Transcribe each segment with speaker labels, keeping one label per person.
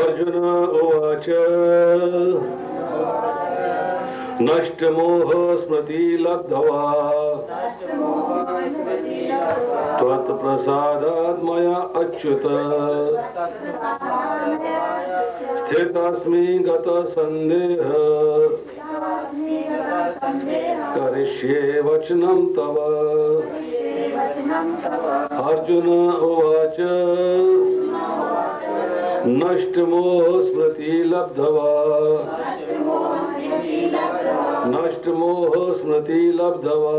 Speaker 1: अर्जुन उवाच नष्टमोह स्मृति लब्ध्वा त्वत्प्रसादात् मया अच्युत स्थितस्मि गतसन्देह करिष्ये वचनं तव। अर्जुन उवाच नष्टमोह स्मृति लब्ध्वा नष्टमोह स्मृति लब्ध्वा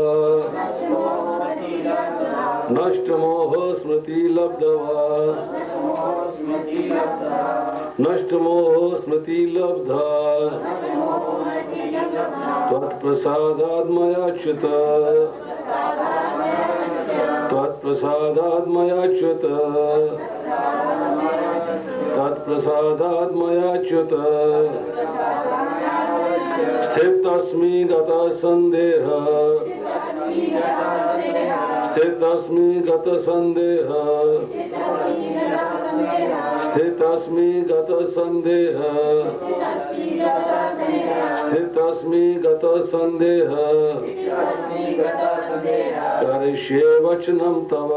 Speaker 1: नष्टमोह स्मृति लब्ध्वा नष्टमोह स्मृति लब्धा त्वत्प्रसादात् मयाच्युत त्वत्प्रसादात् मयाच्युत तत्प्रसादात् मयाच्युत स्थितस्मि गतसन्देह स्थितस्मि गतसन्देह स्थितस्मि गतसन्देह स्थितस्मि गतसन्देह करिष्ये वचनं तव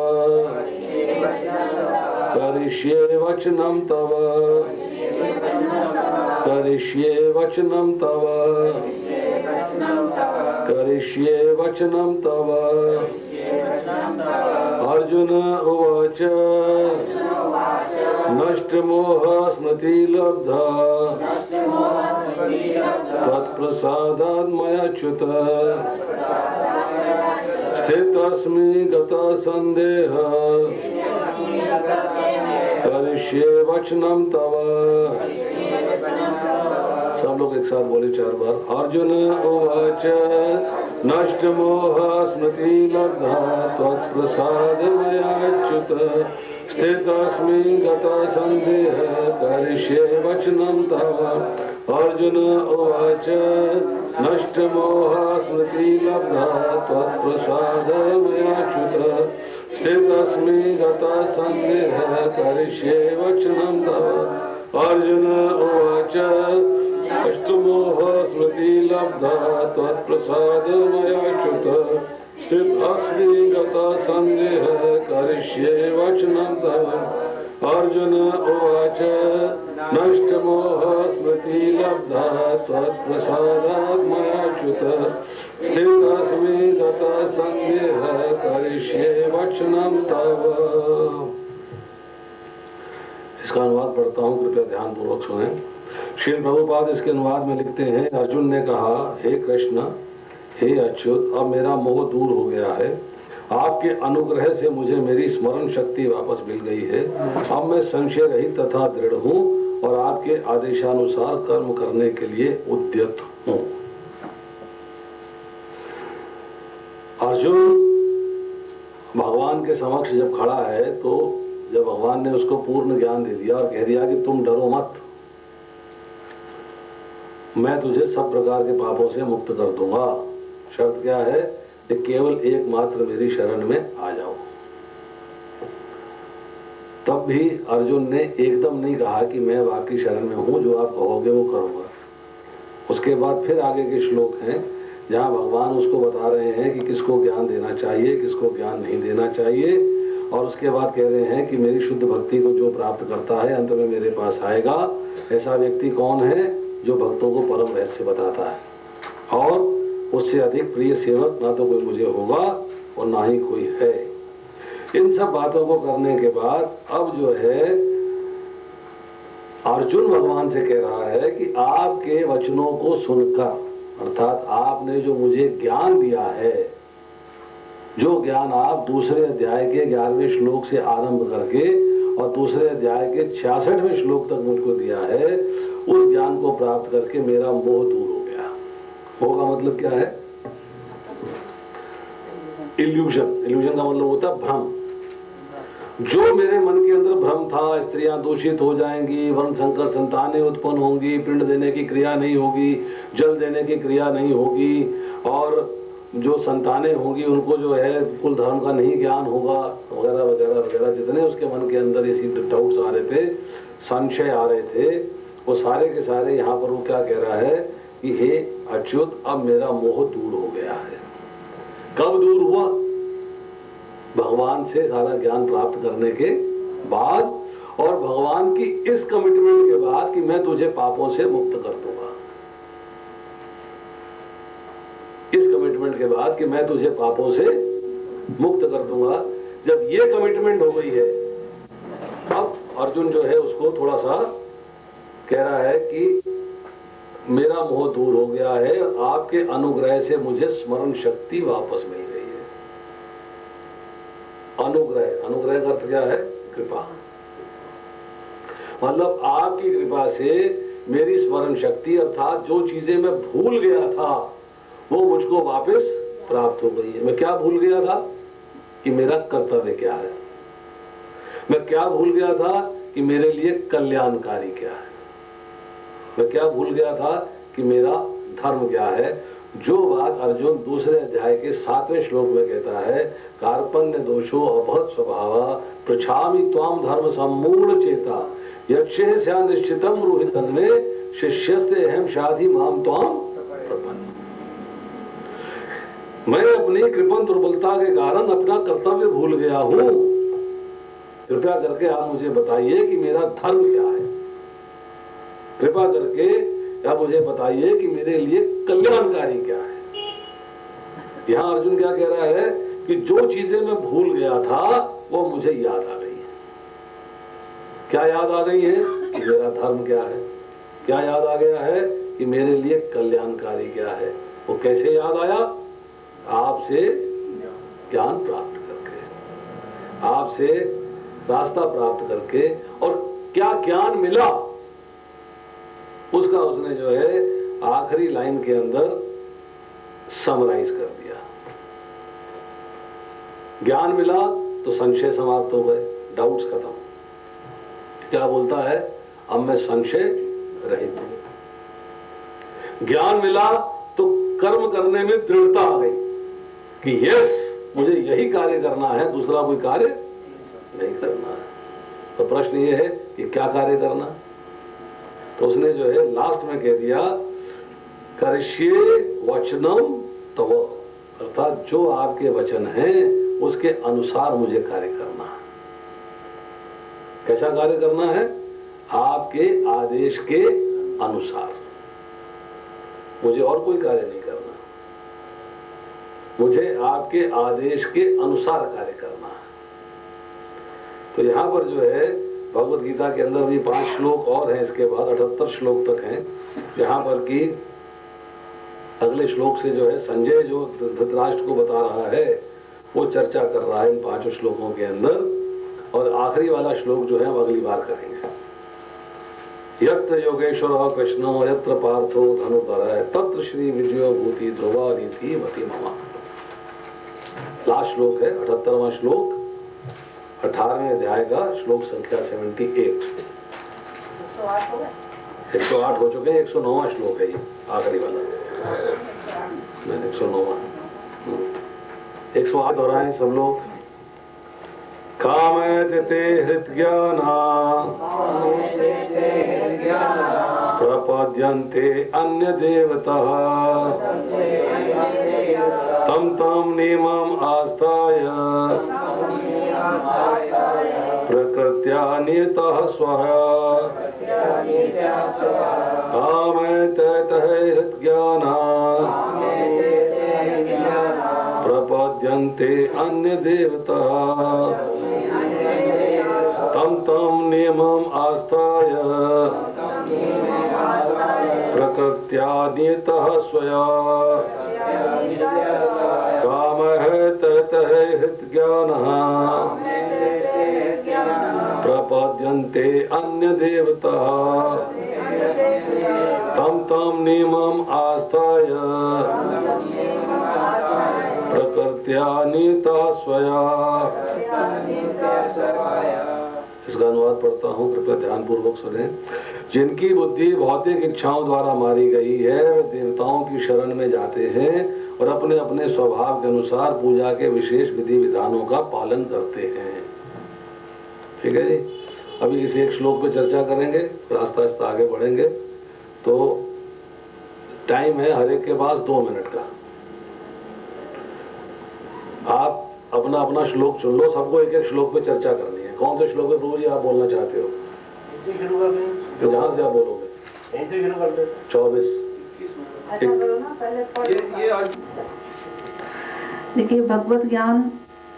Speaker 1: करिष्ये वचनं तव करिष्ये वचनं तव करिष्ये वचनं तव। अर्जुन उवाच नष्टमोह स्मृति लब्धा तत्प्रसादात् मयाच्युत स्थितस्मि गतसन्देह करिष्ये वचनं तव। सब लोग एक साथ बोले 4 बार। अर्जुन उवाच नष्टमोह स्मृति लब्धा त्वत्प्रसादात् मयाच्युत स्थितस्मि गतसन्देह करिष्ये वचनं तव। अर्जुन उवाच नष्टमोह स्मृति लब्धा त्वत्प्रसादात् मयाच्युत स्थितस्मि गतसन्देह करिष्ये वचनं तव। अर्जुन उवाच नष्टमोह स्मृति लब्धा त्वत्प्रसादात् मयाच्युत स्थितस्मि गतसन्देह करिष्ये वचनं तव। अर्जुन उवाच नष्टमोह स्मृति लब्धा त्वत्प्रसादात् मयाच्युत स्थितस्मि गतसन्देह करिष्ये वचनं तव। इसका अनुवाद पढ़ता हूँ, कृपया ध्यान पूर्वक सुनें। श्री प्रभुपाद इसके अनुवाद में लिखते हैं, अर्जुन ने कहा, हे कृष्ण, हे अच्युत, अब मेरा मोह दूर हो गया है। आपके अनुग्रह से मुझे मेरी स्मरण शक्ति वापस मिल गई है। अब मैं संशय रहित तथा दृढ़ हूँ और आपके आदेशानुसार कर्म करने के लिए उद्यत हूँ। अर्जुन भगवान के समक्ष जब खड़ा है तो जब भगवान ने उसको पूर्ण ज्ञान दे दिया और कह दिया कि तुम डरो मत, मैं तुझे सब प्रकार के पापों से मुक्त कर दूंगा। शर्त क्या है कि केवल एकमात्र मेरी शरण में आ जाओ। तब भी अर्जुन ने एकदम नहीं कहा कि मैं आपकी शरण में हूं, जो आप कहोगे वो करूंगा। उसके बाद फिर आगे के श्लोक हैं जहां भगवान उसको बता रहे हैं कि किसको ज्ञान देना चाहिए, किसको ज्ञान नहीं देना चाहिए, और उसके बाद कह रहे हैं कि मेरी शुद्ध भक्ति को जो प्राप्त करता है अंत में मेरे पास आएगा। ऐसा व्यक्ति कौन है? जो भक्तों को परम रहस्य बताता है, और उससे अधिक प्रिय सेवक ना तो कोई मुझे होगा और ना ही कोई है। इन सब बातों को करने के बाद अब जो है अर्जुन भगवान से कह रहा है कि आपके वचनों को सुनकर, अर्थात आपने जो मुझे ज्ञान दिया है, जो ज्ञान आप दूसरे अध्याय के 11वें श्लोक से आरंभ करके और दूसरे अध्याय के 66वें श्लोक तक मुझको दिया है, उस ज्ञान को प्राप्त करके मेरा मोह दूर हो गया। मोह का मतलब क्या है? इल्यूजन। इल्यूजन का मतलब होता है भ्रम। जो मेरे मन के अंदर भ्रम था, स्त्रियां दूषित हो जाएंगी, वर्ण संकर संतानें उत्पन्न होंगी, पिंड देने की क्रिया नहीं होगी, जल देने की क्रिया नहीं होगी, और जो संतानें होंगी उनको जो है कुल धर्म का नहीं ज्ञान होगा, वगैरह वगैरह वगैरह, जितने उसके मन के अंदर ऐसी डाउट्स आ रहे थे, संशय आ रहे थे, वो सारे के सारे यहाँ पर वो क्या कह रहा है कि हे अच्युत, अब मेरा मोह दूर हो गया है। कब दूर हुआ? भगवान से सारा ज्ञान प्राप्त करने के बाद, और भगवान की इस कमिटमेंट के बाद कि मैं तुझे पापों से मुक्त कर दूंगा। इस कमिटमेंट के बाद कि मैं तुझे पापों से मुक्त कर दूंगा, जब ये कमिटमेंट हो गई है, अब अर्जुन जो है उसको थोड़ा सा कह रहा है कि मेरा मोह दूर हो गया है, आपके अनुग्रह से मुझे स्मरण शक्ति वापस मिल गई है। अनुग्रह, अनुग्रह का अर्थ क्या है? कृपा। मतलब आपकी कृपा से मेरी स्मरण शक्ति, अर्थात जो चीजें मैं भूल गया था वो मुझको वापस प्राप्त हो गई है। मैं क्या भूल गया था? कि मेरा कर्तव्य क्या है। मैं क्या भूल गया था? कि मेरे लिए कल्याणकारी क्या है। मैं क्या भूल गया था? कि मेरा धर्म क्या है। जो बात अर्जुन दूसरे अध्याय के 7वें श्लोक में कहता है, कार्पण्य दोषो अभवत् स्वभावा पृच्छामि त्वाम धर्म सम्मूढ़ चेता यक्षे स्या निश्चितम रोहित अन्वे शिष्यस्ते अहम शाधि माम त्वाम प्रपन्न। मैं अपनी कृपण दुर्बलता के कारण अपना कर्तव्य भूल गया हूं। कृपया करके आप मुझे बताइए कि मेरा धर्म क्या है। कृपा करके आप मुझे बताइए कि मेरे लिए कल्याणकारी क्या है। यहां अर्जुन क्या कह रहा है कि जो चीजें मैं भूल गया था वो मुझे याद आ गई है। क्या याद आ गई है? कि मेरा धर्म क्या है। क्या याद आ गया है? कि मेरे लिए कल्याणकारी क्या है। वो कैसे याद आया? आपसे ज्ञान प्राप्त करके, आपसे रास्ता प्राप्त करके। और क्या ज्ञान मिला उसका उसने जो है आखिरी लाइन के अंदर समराइज कर दिया। ज्ञान मिला तो संशय समाप्त हो गए, डाउट्स खत्म। क्या बोलता है? अब मैं संशय रहित हूं। ज्ञान मिला तो कर्म करने में दृढ़ता आ गई कि यस, मुझे यही कार्य करना है, दूसरा कोई कार्य नहीं करना है। तो प्रश्न ये है कि क्या कार्य करना। तो उसने जो है लास्ट में कह दिया, करिष्ये वचनम तव, अर्थात जो आपके वचन हैं उसके अनुसार मुझे कार्य करना है। कैसा कार्य करना है? आपके आदेश के अनुसार। मुझे और कोई कार्य नहीं करना, मुझे आपके आदेश के अनुसार कार्य करना है। तो यहां पर जो है भगवत गीता के अंदर भी 5 श्लोक और हैं, इसके बाद 78 श्लोक तक हैं, जहां पर कि अगले श्लोक से जो है संजय जो धृतराष्ट्र को बता रहा है वो चर्चा कर रहा है इन 5 श्लोकों के अंदर। और आखिरी वाला श्लोक जो है हम अगली बार करेंगे। यत्र योगेश्वर कृष्णो यत्र पार्थो धनुधर तत्र श्री विजयो भूति ध्रुवा नीति मति मम। लास्ट श्लोक है 78वां श्लोक, 18वें अध्याय का श्लोक संख्या 78। 108 हो चुके हैं, 109वां श्लोक है ये आखिरी वाला। 109वां 108 दोहराएं सब लोग। कामयते ते हृद्ज्ञाना प्रपद्यन्ते अन्य देवतः तम तम नियमम् आस्थाय प्रकृत्या नियतः स्वः कामयते ते हृद्ज्ञाना प्रपद्यन्ते अन्य देवतः तम तम नियमम् आस्थाय प्रकृत्या नियतः स्वया कामः ततः हृद्ज्ञानः प्रपद्यन्ते अन्य देवतः तम तम नियमम् आस्थाय प्रकृत्या नियतः स्वया। इसका अनुवाद पढ़ता हूँ, कृपया ध्यान पूर्वक सुने। जिनकी बुद्धि भौतिक इच्छाओं द्वारा मारी गई है वे देवताओं की शरण में जाते हैं और अपने अपने स्वभाव के अनुसार पूजा के विशेष विधि विधानों का पालन करते हैं। ठीक है जी। अभी इस एक श्लोक पे चर्चा करेंगे, फिर आस्ता आस्ता आगे बढ़ेंगे। तो टाइम है हर एक के पास 2 मिनट का। आप अपना अपना श्लोक चुन लो, सबको एक एक श्लोक पे चर्चा करनी है। कौन से श्लोक पे प्रभु जी आप बोलना चाहते हो?
Speaker 2: शुरू कर दें,
Speaker 1: तो जहां से आप बोलोगे
Speaker 2: यहीं से शुरू कर दें।
Speaker 1: 24
Speaker 2: ये आज
Speaker 3: देखिए, भगवत ज्ञान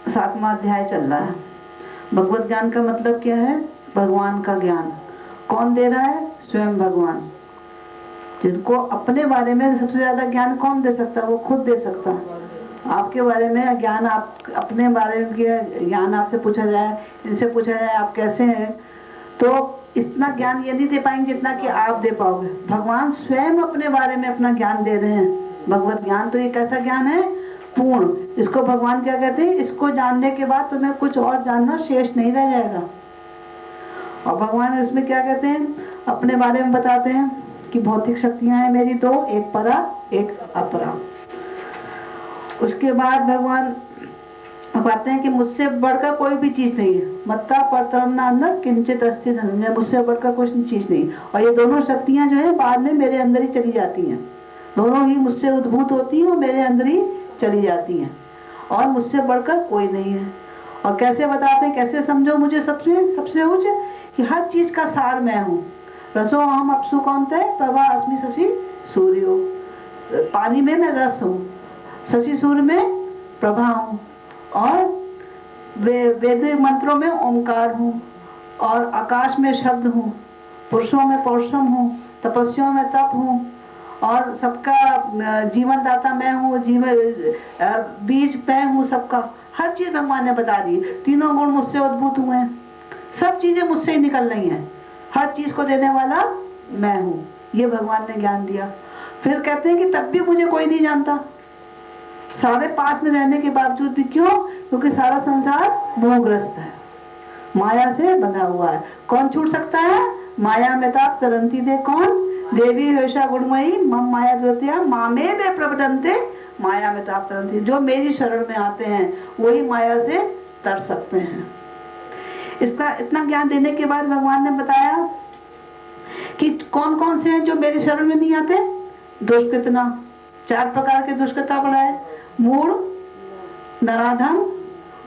Speaker 3: 7वां अध्याय चल रहा है। भगवत ज्ञान का मतलब क्या है? भगवान का ज्ञान। कौन दे रहा है? स्वयं भगवान। जिनको अपने बारे में सबसे ज्यादा ज्ञान कौन दे सकता है? वो खुद दे सकता है। आपके बारे में ज्ञान, आप अपने बारे में ज्ञान आपसे पूछा जाए, इनसे पूछा जाए आप कैसे हैं, तो इतना ज्ञान ये नहीं दे पाएंगे जितना कि आप दे पाओगे। भगवान स्वयं अपने बारे में अपना ज्ञान दे रहे हैं। भगवत ज्ञान तो एक ऐसा ज्ञान है पूर्ण। इसको भगवान क्या कहते हैं? इसको जानने के बाद तुम्हें कुछ और जानना शेष नहीं रह जाएगा। और भगवान इसमें क्या कहते हैं? अपने बारे में बताते हैं कि भौतिक शक्तियां हैं मेरी दो, एक परा एक अपरा। उसके बाद भगवान कहते हैं कि मुझसे बढ़कर कोई भी चीज नहीं है। मत्ता परतरना अंदर किंचित अस्ति धनंजय, मुझसे बढ़कर कुछ चीज नहीं। और ये दोनों शक्तियां जो है बाद में मेरे अंदर ही चली जाती हैं। दोनों ही मुझसे उद्भूत होती हैं और मेरे अंदर ही चली जाती हैं, और मुझसे बढ़कर कोई नहीं है। और कैसे बताते हैं, कैसे समझो मुझे? सबसे उच्च कि हर चीज का सार मैं हूँ। रसो अहम अप्सु कौनते प्रभा अस्मि शशि सूर्यो। पानी में मैं रस हूँ, शशि सूर्य में प्रभा हूँ, और वेद मंत्रों में ओंकार हूँ, और आकाश में शब्द हूँ, पुरुषों में पौरुषम हूँ, तपस्याओं में तप हूँ, और सबका जीवन दाता मैं हूँ, जीवन बीज मैं हूँ सबका। हर चीज भगवान ने बता दी। तीनों गुण मुझसे उद्भूत हुए हैं, सब चीजें मुझसे ही निकल रही हैं। हर चीज को देने वाला मैं हूँ, ये भगवान ने ज्ञान दिया। फिर कहते हैं कि तब भी मुझे कोई नहीं जानता, सारे पास में रहने के बावजूद भी। क्यों? क्योंकि सारा संसार मोहग्रस्त है, माया से बंधा हुआ है। कौन छूट सकता है? माया में ताप तरंती दे कौन? देवी हर्षा गुणमयी मम माया द्वितीया मामे वे प्रबदंते माया में ताप तरंती। जो मेरी शरण में आते हैं वही माया से तर सकते हैं। इसका इतना ज्ञान देने के बाद भगवान ने बताया कि कौन कौन से हैं जो मेरी शरण में नहीं आते। दुष्कृतना, 4 प्रकार के दुष्कृता बढ़ाए। मूढ़, नराधम,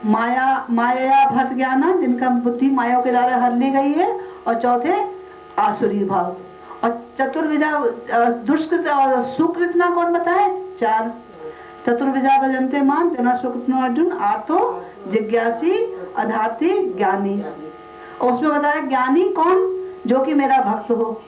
Speaker 3: माया भट ज्ञाना, जिनका बुद्धि माया के द्वारा हर ली गई है, और चौथे आसुरी भाव। और चतुर्विधा दुष्कृत और सुकृतना कौन बताए? 4। चतुर्विधा भजन्ते मान जना सुकृतनो अर्जुन आर्तो जिज्ञासी अधार्थी ज्ञानी। और उसमें बताया ज्ञानी कौन? जो कि मेरा भक्त हो।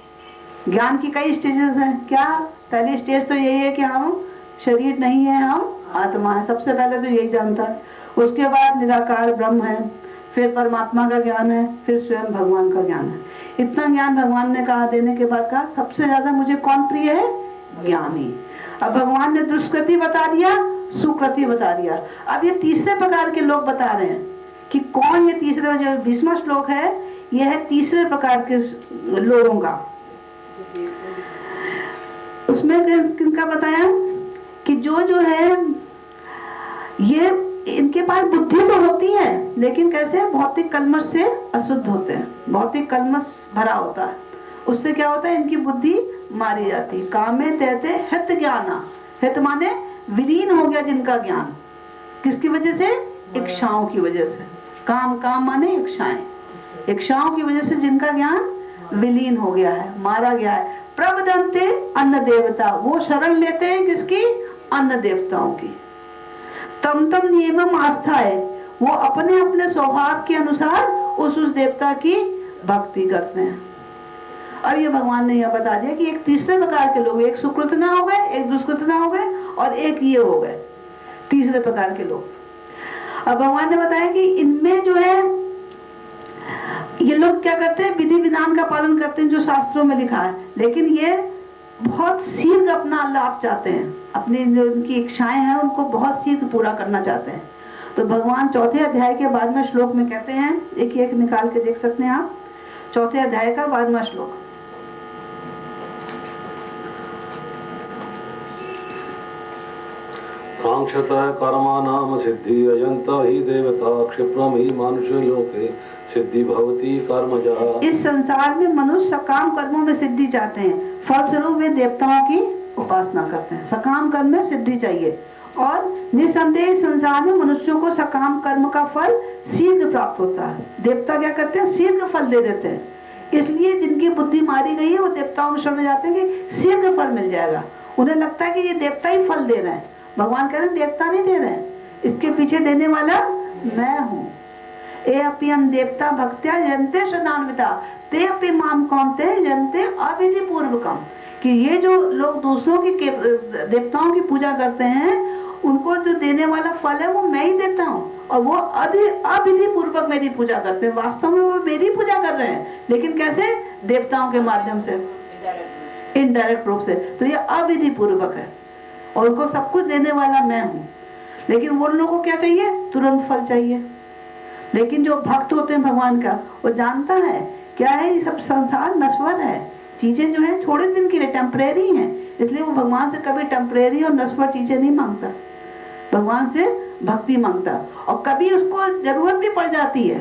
Speaker 3: ज्ञान की कई स्टेजेस हैं। क्या? पहली स्टेज तो यही है कि हम शरीर नहीं है, हम आत्मा है। सबसे पहले तो यही जानता है। उसके बाद निराकार ब्रह्म है, फिर परमात्मा का ज्ञान है, फिर स्वयं भगवान का ज्ञान है। इतना ज्ञान भगवान ने कहा, देने के बाद कहा सबसे ज्यादा मुझे कौन प्रिय है? ज्ञानी। अब भगवान ने दुष्कृति बता दिया, सुकृति बता दिया। अब ये तीसरे प्रकार के लोग बता रहे हैं कि कौन ये तीसरे, जो 20वां श्लोक है, यह है तीसरे प्रकार के लोगों का। उसमें किनका बताया कि जो है ये, इनके पास बुद्धि तो होती है, लेकिन कैसे? भौतिक कल्मश से अशुद्ध होते हैं। भौतिक कल्मश भरा होता है, उससे क्या होता है? इनकी बुद्धि मारी जाती। कामे तहते हित ज्ञाना। हित माने विलीन हो गया जिनका ज्ञान। किसकी वजह से? इच्छाओं की वजह से। काम, काम माने इच्छाएं। इच्छाओं की वजह से जिनका ज्ञान विलीन हो गया है, मारा गया है। प्रबदंते अन्न देवता, वो शरण लेते हैं किसकी? अन्न देवताओं की। तम तम नियमम आस्था है, वो अपने अपने स्वभाव के अनुसार उस देवता की भक्ति करते हैं। अब ये भगवान ने यह बता दिया कि एक तीसरे प्रकार के लोग, एक सुकृतना हो गए, एक दुष्कृतना हो गए, और एक ये हो गए तीसरे प्रकार के लोग। अब भगवान ने बताया कि इनमें जो है ये लोग क्या करते हैं? विधि विधान का पालन करते हैं जो शास्त्रों में लिखा है, लेकिन ये बहुत शीघ्र अपना लाभ चाहते हैं। अपनी जो उनकी इच्छाएं हैं उनको बहुत शीघ्र पूरा करना चाहते हैं। तो भगवान 4थे अध्याय के बाद में श्लोक में कहते हैं, एक निकाल के देख सकते हैं आप, 4थे अध्याय का 12वां श्लोक।
Speaker 1: कांक्षत कर्मानाम सिद्धि अजंत ही देवता क्षिप्रम ही मानुष लोके सिद्धि भवती कर्मजः।
Speaker 3: इस संसार में मनुष्य सकाम कर्मों में सिद्धि चाहते हैं, फलस्वरूप वे देवताओं की उपासना करते हैं। सकाम कर्म में सिद्धि चाहिए और निसंदेह संसार में मनुष्यों को सकाम कर्म का फल शीघ्र प्राप्त होता है। देवता क्या करते हैं? शीघ्र फल दे देते हैं। इसलिए जिनकी बुद्धि मारी गई है वो देवताओं के शरण में जाते हैं कि शीघ्र फल मिल जाएगा। उन्हें लगता है कि ये देवता ही फल दे रहे हैं। भगवान कह रहे हैं देवता नहीं दे रहे हैं, इसके पीछे देने वाला मैं हूँ। ए अपि अन देवता भक्त्या यन्ते सदान्विता ते अपि माम कौन्ते यन्ते अविधि पूर्वकम। कि ये जो लोग दूसरों की देवताओं की पूजा करते हैं, उनको जो देने वाला फल है वो मैं ही देता हूँ, और वो अविधि पूर्वक मेरी पूजा करते हैं। वास्तव में वो मेरी पूजा कर रहे हैं, लेकिन कैसे? देवताओं के माध्यम से, इनडायरेक्ट रूप से। तो ये अविधि पूर्वक है और उनको सब कुछ देने वाला मैं हूँ। लेकिन वो लोगों को क्या चाहिए? तुरंत फल चाहिए। लेकिन जो भक्त होते हैं भगवान का, वो जानता है क्या है, ये सब संसार नश्वर है, चीजें जो है थोड़े दिन के लिए टेम्परेरी हैं, इसलिए वो भगवान से कभी टेम्परेरी और नश्वर चीजें नहीं मांगता, भगवान से भक्ति मांगता। और कभी उसको जरूरत भी पड़ जाती है,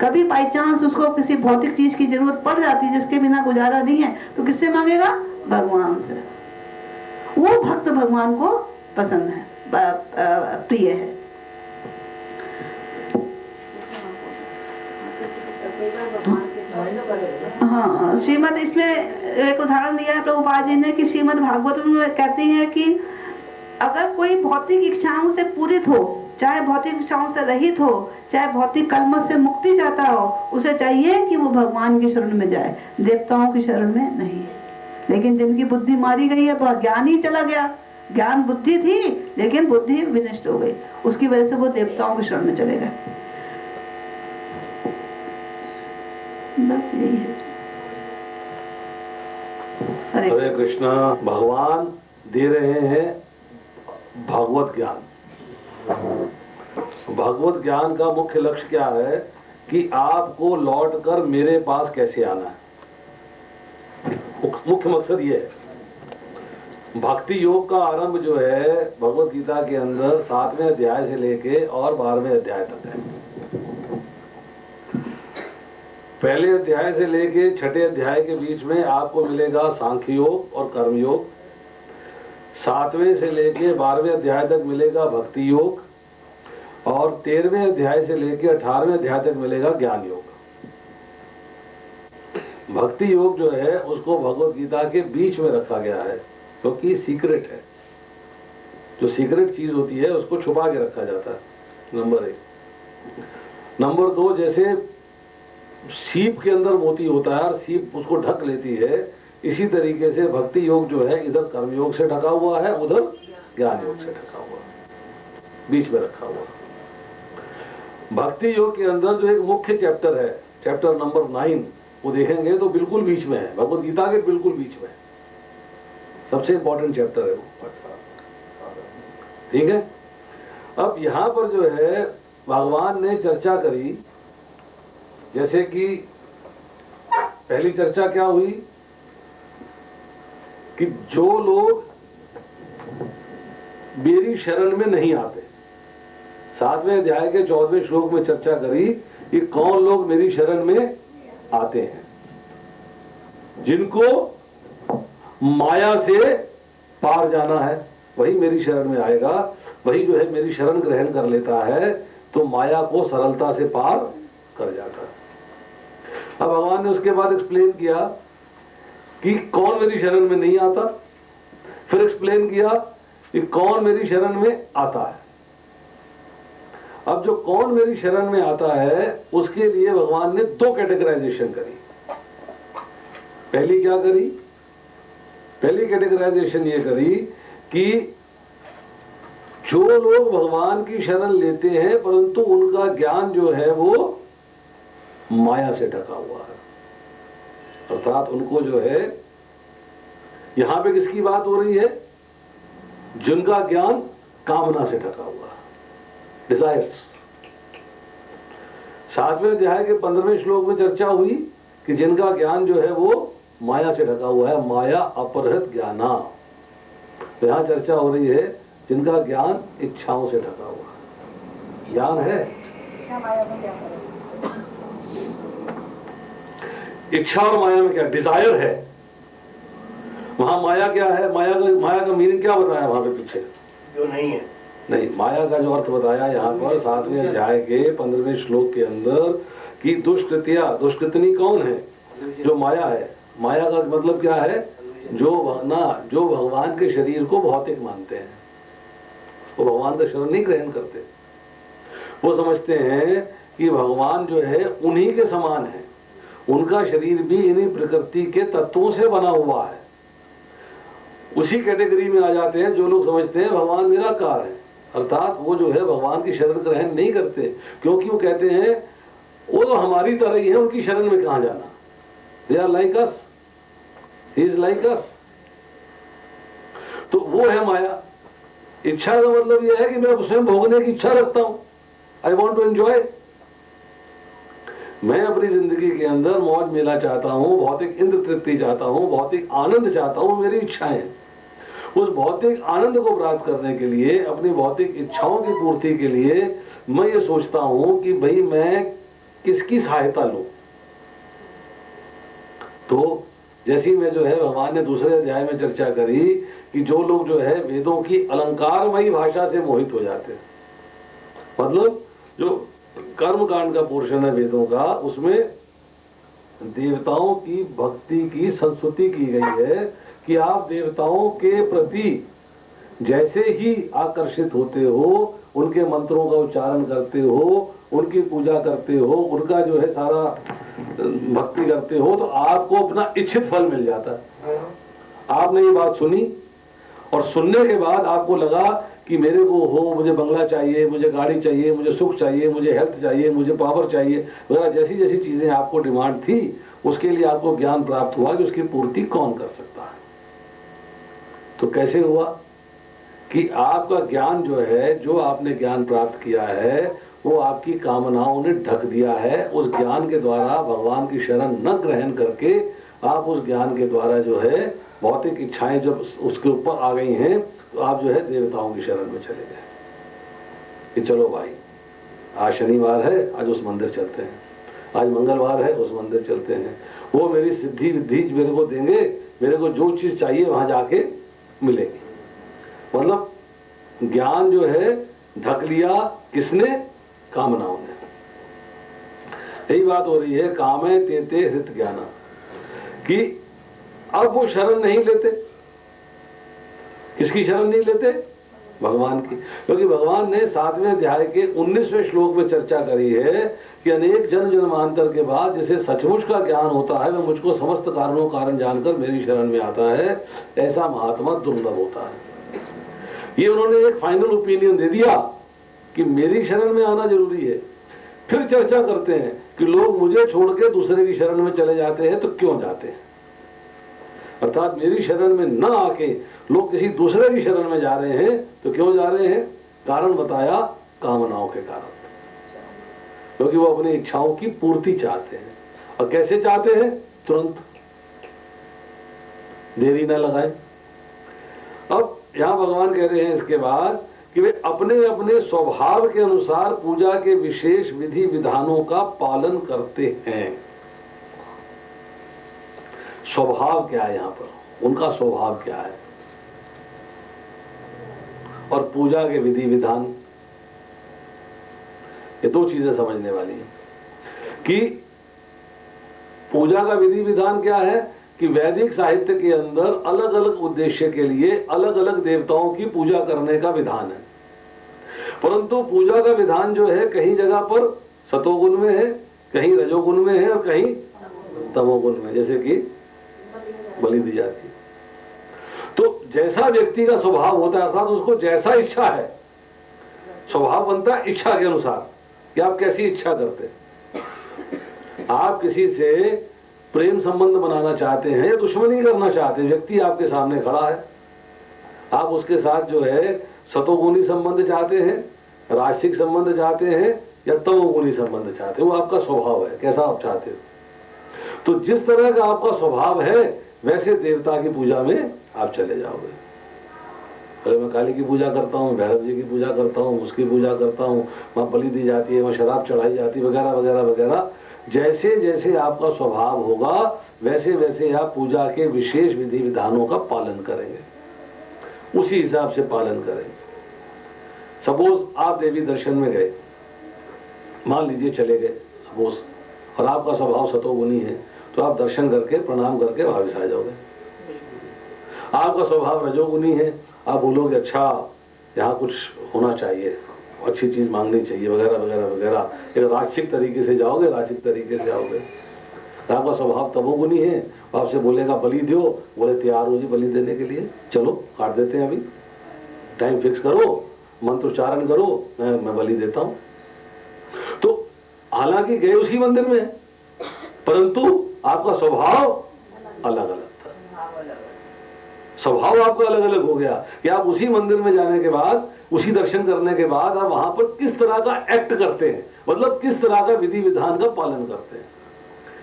Speaker 3: कभी बाई चांस उसको किसी भौतिक चीज की जरूरत पड़ जाती है जिसके बिना गुजारा नहीं है, तो किससे मांगेगा? भगवान से। वो भक्त भगवान को पसंद है, प्रिय है। हाँ, श्रीमद इसमें एक उदाहरण दिया है प्रभुपाद जी ने कि श्रीमद भागवत में कहती है कि अगर कोई भौतिक इच्छाओं से पूरित हो, चाहे भौतिक इच्छाओं से रहित हो, चाहे भौतिक कलमश से मुक्ति चाहता हो, उसे चाहिए कि वो भगवान की शरण में जाए, देवताओं की शरण में नहीं। लेकिन जिनकी बुद्धि मारी गई है, वह ज्ञान ही चला गया। ज्ञान बुद्धि थी लेकिन बुद्धि विनष्ट हो गई, उसकी वजह से वो देवताओं की शरण में चले गए। बस यही है।
Speaker 1: हरे कृष्णा। भगवान दे रहे हैं भगवत ज्ञान। भगवत ज्ञान का मुख्य लक्ष्य क्या है कि आपको लौटकर मेरे पास कैसे आना है, मुख्य मकसद ये है। भक्ति योग का आरंभ जो है भगवत गीता के अंदर 7वें अध्याय से लेके और 12वें अध्याय तक है। पहले अध्याय से लेके 6ठे अध्याय के बीच में आपको मिलेगा सांख्य योग और कर्म योग। 7वें से लेके 12वें अध्याय तक मिलेगा भक्ति योग, और 13वें अध्याय से लेके 18वें अध्याय तक मिलेगा ज्ञान योग। भक्ति योग जो है उसको भगवत गीता के बीच में रखा गया है, क्योंकि सीक्रेट है। जो सीक्रेट चीज होती है उसको छुपा के रखा जाता है, नंबर 1। नंबर 2, जैसे सीप के अंदर मोती होता है और सीप उसको ढक लेती है, इसी तरीके से भक्ति योग जो है इधर कर्म योग से ढका हुआ है, उधर ज्ञान योग से ढका हुआ है, बीच में रखा हुआ है। भक्ति योग के अंदर जो एक मुख्य चैप्टर है, चैप्टर नंबर 9, वो देखेंगे तो बिल्कुल बीच में है, भगवत गीता के बिल्कुल बीच में, सबसे इंपॉर्टेंट चैप्टर है वो। ठीक है। अब यहां पर जो है भगवान ने चर्चा करी, जैसे कि पहली चर्चा क्या हुई कि जो लोग मेरी शरण में नहीं आते, 7वें अध्याय के 14वें श्लोक में चर्चा करी कि कौन लोग मेरी शरण में आते हैं। जिनको माया से पार जाना है वही मेरी शरण में आएगा, वही जो है मेरी शरण ग्रहण कर लेता है, तो माया को सरलता से पार कर जाता है। अब भगवान ने उसके बाद एक्सप्लेन किया कि कौन मेरी शरण में नहीं आता, फिर एक्सप्लेन किया कि कौन मेरी शरण में आता है। अब जो कौन मेरी शरण में आता है उसके लिए भगवान ने 2 कैटेगराइजेशन करी। पहली क्या करी? पहली कैटेगराइजेशन ये करी कि जो लोग भगवान की शरण लेते हैं परंतु उनका ज्ञान जो है वो माया से ढका हुआ है, अर्थात उनको जो है, यहां पे किसकी बात हो रही है? जिनका ज्ञान कामना से ढका हुआ है, डिजायर्स। 7वें अध्याय के 15वें श्लोक में चर्चा हुई कि जिनका ज्ञान जो है वो माया से ढका हुआ है, माया अपहृत ज्ञाना। तो यहां चर्चा हो रही है जिनका ज्ञान इच्छाओं से ढका हुआ है। ज्ञान है, इच्छा और माया में क्या डिजायर है, वहां माया क्या है, माया का मीनिंग क्या बताया वहां पे पीछे,
Speaker 2: जो नहीं है।
Speaker 1: नहीं, माया का जो अर्थ बताया यहाँ पर 7वें अध्याय के 15वें श्लोक के अंदर कि दुष्कृतिया, दुष्कृतनी कौन है, जो माया है। माया का मतलब क्या है, जो भगवान के शरीर को भौतिक मानते हैं, वो भगवान का शरण नहीं ग्रहण करते। वो समझते हैं कि भगवान जो है उन्हीं के समान है, उनका शरीर भी इन्हीं प्रकृति के तत्वों से बना हुआ है। उसी कैटेगरी में आ जाते हैं जो लोग समझते हैं भगवान निराकार है, अर्थात वो जो है भगवान की शरण ग्रहण नहीं करते, क्योंकि वो कहते हैं वो तो हमारी तरह ही है, उनकी शरण में कहां जाना, they are like us, he is like us. तो वो है माया। इच्छा का मतलब यह है कि मैं स्वयं भोगने की इच्छा रखता हूं, आई वॉन्ट टू एंजॉय। मैं अपनी जिंदगी के अंदर मौज मेला चाहता हूं, भौतिक इंद्र तृप्ति चाहता हूं, भौतिक आनंद चाहता हूं, मेरी इच्छाएं। उस भौतिक आनंद को प्राप्त करने के लिए, अपनी भौतिक इच्छाओं की पूर्ति के लिए मैं ये सोचता हूं कि भाई मैं किसकी सहायता लूं। तो जैसी में जो है भगवान ने दूसरे अध्याय में चर्चा करी कि जो लोग जो है वेदों की अलंकारमयी भाषा से मोहित हो जाते हैं, मतलब जो कर्म कांड का पोर्शन है वेदों का, उसमें देवताओं की भक्ति की संस्तुति की गई है कि आप देवताओं के प्रति जैसे ही आकर्षित होते हो, उनके मंत्रों का उच्चारण करते हो, उनकी पूजा करते हो, उनका जो है सारा भक्ति करते हो, तो आपको अपना इच्छित फल मिल जाता है। आपने ये बात सुनी और सुनने के बाद आपको लगा कि मेरे को हो, मुझे बंगला चाहिए, मुझे गाड़ी चाहिए, मुझे सुख चाहिए, मुझे हेल्थ चाहिए, मुझे पावर चाहिए वगैरह, जैसी जैसी चीजें आपको डिमांड थी, उसके लिए आपको ज्ञान प्राप्त हुआ कि उसकी पूर्ति कौन कर सकता है। तो कैसे हुआ कि आपका ज्ञान जो है, जो आपने ज्ञान प्राप्त किया है, वो आपकी कामनाओं ने ढक दिया है। उस ज्ञान के द्वारा भगवान की शरण न ग्रहण करके आप उस ज्ञान के द्वारा जो है भौतिक इच्छाएं जब उसके ऊपर आ गई हैं, तो आप जो है देवताओं की शरण में चले गए कि चलो भाई आज शनिवार है, आज उस मंदिर चलते हैं, आज मंगलवार है, उस मंदिर चलते हैं, वो मेरी सिद्धि विद्धि मेरे को देंगे, मेरे को जो चीज चाहिए वहां जाके मिलेगी। मतलब ज्ञान जो है ढक लिया किसने, कामनाओं ने। यही बात हो रही है कामे तेते हृत ज्ञाना, कि अब वो शरण नहीं लेते। किसकी शरण नहीं लेते, भगवान की। क्योंकि भगवान ने 7वें अध्याय के 19वें श्लोक में चर्चा करी है कि अनेक जन्म जन्मांतर के बाद जिसे सचमुच का ज्ञान होता है, वह मुझको समस्त कारणों कारण जानकर मेरी शरण में आता है, ऐसा महात्मा दुर्लभ होता है। ये उन्होंने एक फाइनल ओपिनियन दे दिया कि मेरी शरण में आना जरूरी है। फिर चर्चा करते हैं कि लोग मुझे छोड़ के दूसरे की शरण में चले जाते हैं, तो क्यों जाते हैं, अर्थात मेरी शरण में न आके लोग किसी दूसरे की शरण में जा रहे हैं, तो क्यों जा रहे हैं, कारण बताया, कामनाओं के कारण, क्योंकि वो अपनी इच्छाओं की पूर्ति चाहते हैं। और कैसे चाहते हैं, तुरंत, देरी न लगाएं। अब यहां भगवान कह रहे हैं इसके बाद कि वे अपने अपने स्वभाव के अनुसार पूजा के विशेष विधि विधानों का पालन करते हैं। स्वभाव क्या है, यहां पर उनका स्वभाव क्या है, और पूजा के विधि विधान, ये दो चीजें समझने वाली है। कि पूजा का विधि विधान क्या है, कि वैदिक साहित्य के अंदर अलग अलग उद्देश्य के लिए अलग अलग देवताओं की पूजा करने का विधान है, परंतु पूजा का विधान जो है कहीं जगह पर सतोगुण में है, कहीं रजोगुण में है, और कहीं तमोगुण में, जैसे कि बलि दी जाती है। तो जैसा व्यक्ति का स्वभाव होता है, अर्थात उसको जैसा इच्छा है, स्वभाव बनता है इच्छा के अनुसार कि आप कैसी इच्छा करते हैं। आप किसी से प्रेम संबंध बनाना चाहते हैं या दुश्मनी करना चाहते हैं, व्यक्ति आपके सामने खड़ा है, आप उसके साथ जो है सतोगुणी संबंध चाहते हैं, राजसिक संबंध चाहते हैं, या तमोगुणी संबंध चाहते हैं, वो आपका स्वभाव है, कैसा आप चाहते हो। तो जिस तरह का आपका स्वभाव है वैसे देवता की पूजा में आप चले जाओगे। अरे मैं काली की पूजा करता हूँ, भैरव जी की पूजा करता हूँ, उसकी पूजा करता हूँ, वहां बलि दी जाती है, वहां शराब चढ़ाई जाती है, वगैरह वगैरह वगैरह, जैसे जैसे आपका स्वभाव होगा वैसे वैसे आप पूजा के विशेष विधि विधानों का पालन करेंगे, उसी हिसाब से पालन करेंगे। सपोज आप देवी दर्शन में गए, मान लीजिए चले गए सपोज, और आपका स्वभाव सतोगुनी है, तो आप दर्शन करके प्रणाम करके वापस आ जाओगे। आपका स्वभाव रजोगुनी है, आप बोलोगे अच्छा यहाँ कुछ होना चाहिए, अच्छी चीज मांगनी चाहिए वगैरह वगैरह वगैरह, एक राजसिक तरीके से जाओगे, राजसिक तरीके से आओगे। आपका स्वभाव तमोगुनी है, आपसे बोलेगा बलि दो, बोले तैयार हो जी बलि देने के लिए, चलो काट देते हैं, अभी टाइम फिक्स करो, मंत्रोच्चारण करो, मैं बलि देता हूं। तो हालांकि गए उसी मंदिर में, परंतु आपका स्वभाव अलग अलग था, स्वभाव आपका अलग अलग हो गया कि आप उसी मंदिर में जाने के बाद, उसी दर्शन करने के बाद आप वहां पर किस तरह का एक्ट करते हैं, मतलब किस तरह का विधि विधान का पालन करते हैं।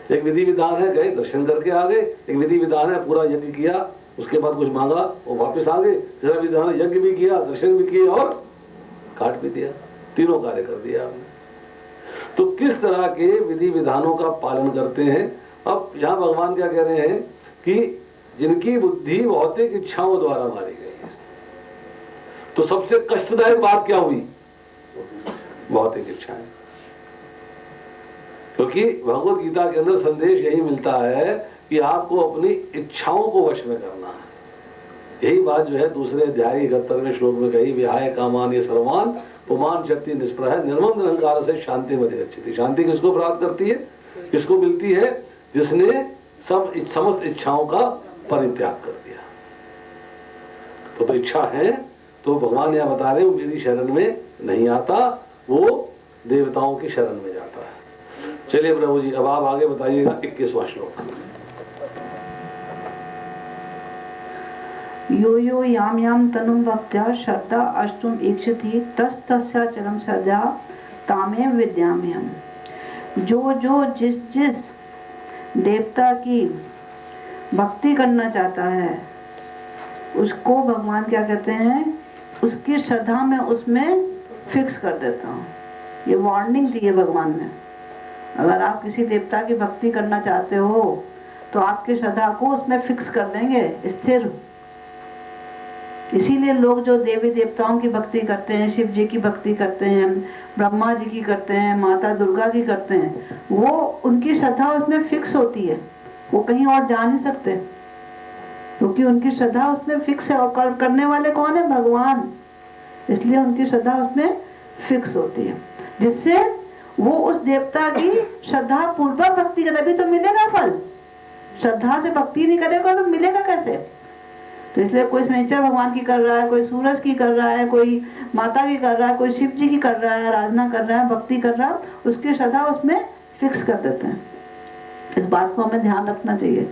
Speaker 1: एक विधि विधान है गए दर्शन करके आ गए, एक विधि विधान है पूरा यज्ञ किया, उसके बाद कुछ मांगा और वापस आ गए, दूसरा विधान यज्ञ भी किया, दर्शन भी किए और काट भी दिया, तीनों कार्य कर दिया आपने। तो किस तरह के विधि विधानों का पालन करते हैं। अब यहां भगवान क्या कह रहे हैं कि जिनकी बुद्धि भौतिक इच्छाओं द्वारा मारी गई है, तो सबसे कष्टदायक बात क्या हुई, भौतिक इच्छाएं। क्योंकि भगवत गीता के अंदर संदेश यही मिलता है कि आपको अपनी इच्छाओं को वश में करना है। यही बात जो है दूसरे अध्याय 71वें श्लोक में कही, विहाय कामान ये सर्वान पुमान शक्ति निष्प्रह निर्मम निरंकार से शांति में गच्छति। शांति किसको प्राप्त करती है, किसको मिलती है, जिसने समस्त इच्छाओं का परित्याग कर दिया। तो इच्छा है तो भगवान यह बता रहे हो मेरी शरण में नहीं आता, वो देवताओं की शरण में जाता है। चलिए प्रभु जी अब आप आगे बताइएगा 21वां श्लोक।
Speaker 3: यो यो याम याम तनुम भक्त्या श्रद्धा अष्टुम इच्छति तस्तस्याचलम सदा तामे विद्याम्यहम्। जो जो जिस जिस देवता की भक्ति करना चाहता है उसको भगवान क्या कहते हैं, उसकी श्रद्धा में उसमें फिक्स कर देता हूँ। ये वार्निंग दी है भगवान ने। अगर आप किसी देवता की भक्ति करना चाहते हो तो आपकी श्रद्धा को उसमें फिक्स कर देंगे, स्थिर। इसीलिए लोग जो देवी देवताओं की भक्ति करते हैं, शिव जी की भक्ति करते हैं, ब्रह्मा जी की करते हैं, माता दुर्गा की करते हैं, वो उनकी श्रद्धा उसमें फिक्स होती है, वो कहीं और जा नहीं सकते, क्योंकि उनकी श्रद्धा उसमें फिक्स है। और करने वाले कौन है, भगवान। इसलिए उनकी श्रद्धा उसमें फिक्स होती है, जिससे वो उस देवता की श्रद्धा पूर्वक भक्ति करे, तभी तो मिलेगा फल। श्रद्धा से भक्ति नहीं करेगा तो मिलेगा कैसे। तो इसलिए कोई शनिचर भगवान की कर रहा है, कोई सूरज की कर रहा है, कोई माता की कर रहा है, कोई शिव जी की कर रहा है, आराधना कर रहा है, भक्ति कर रहा है, उसकी श्रद्धा उसमें फिक्स कर देते हैं। इस बात को हमें ध्यान रखना चाहिए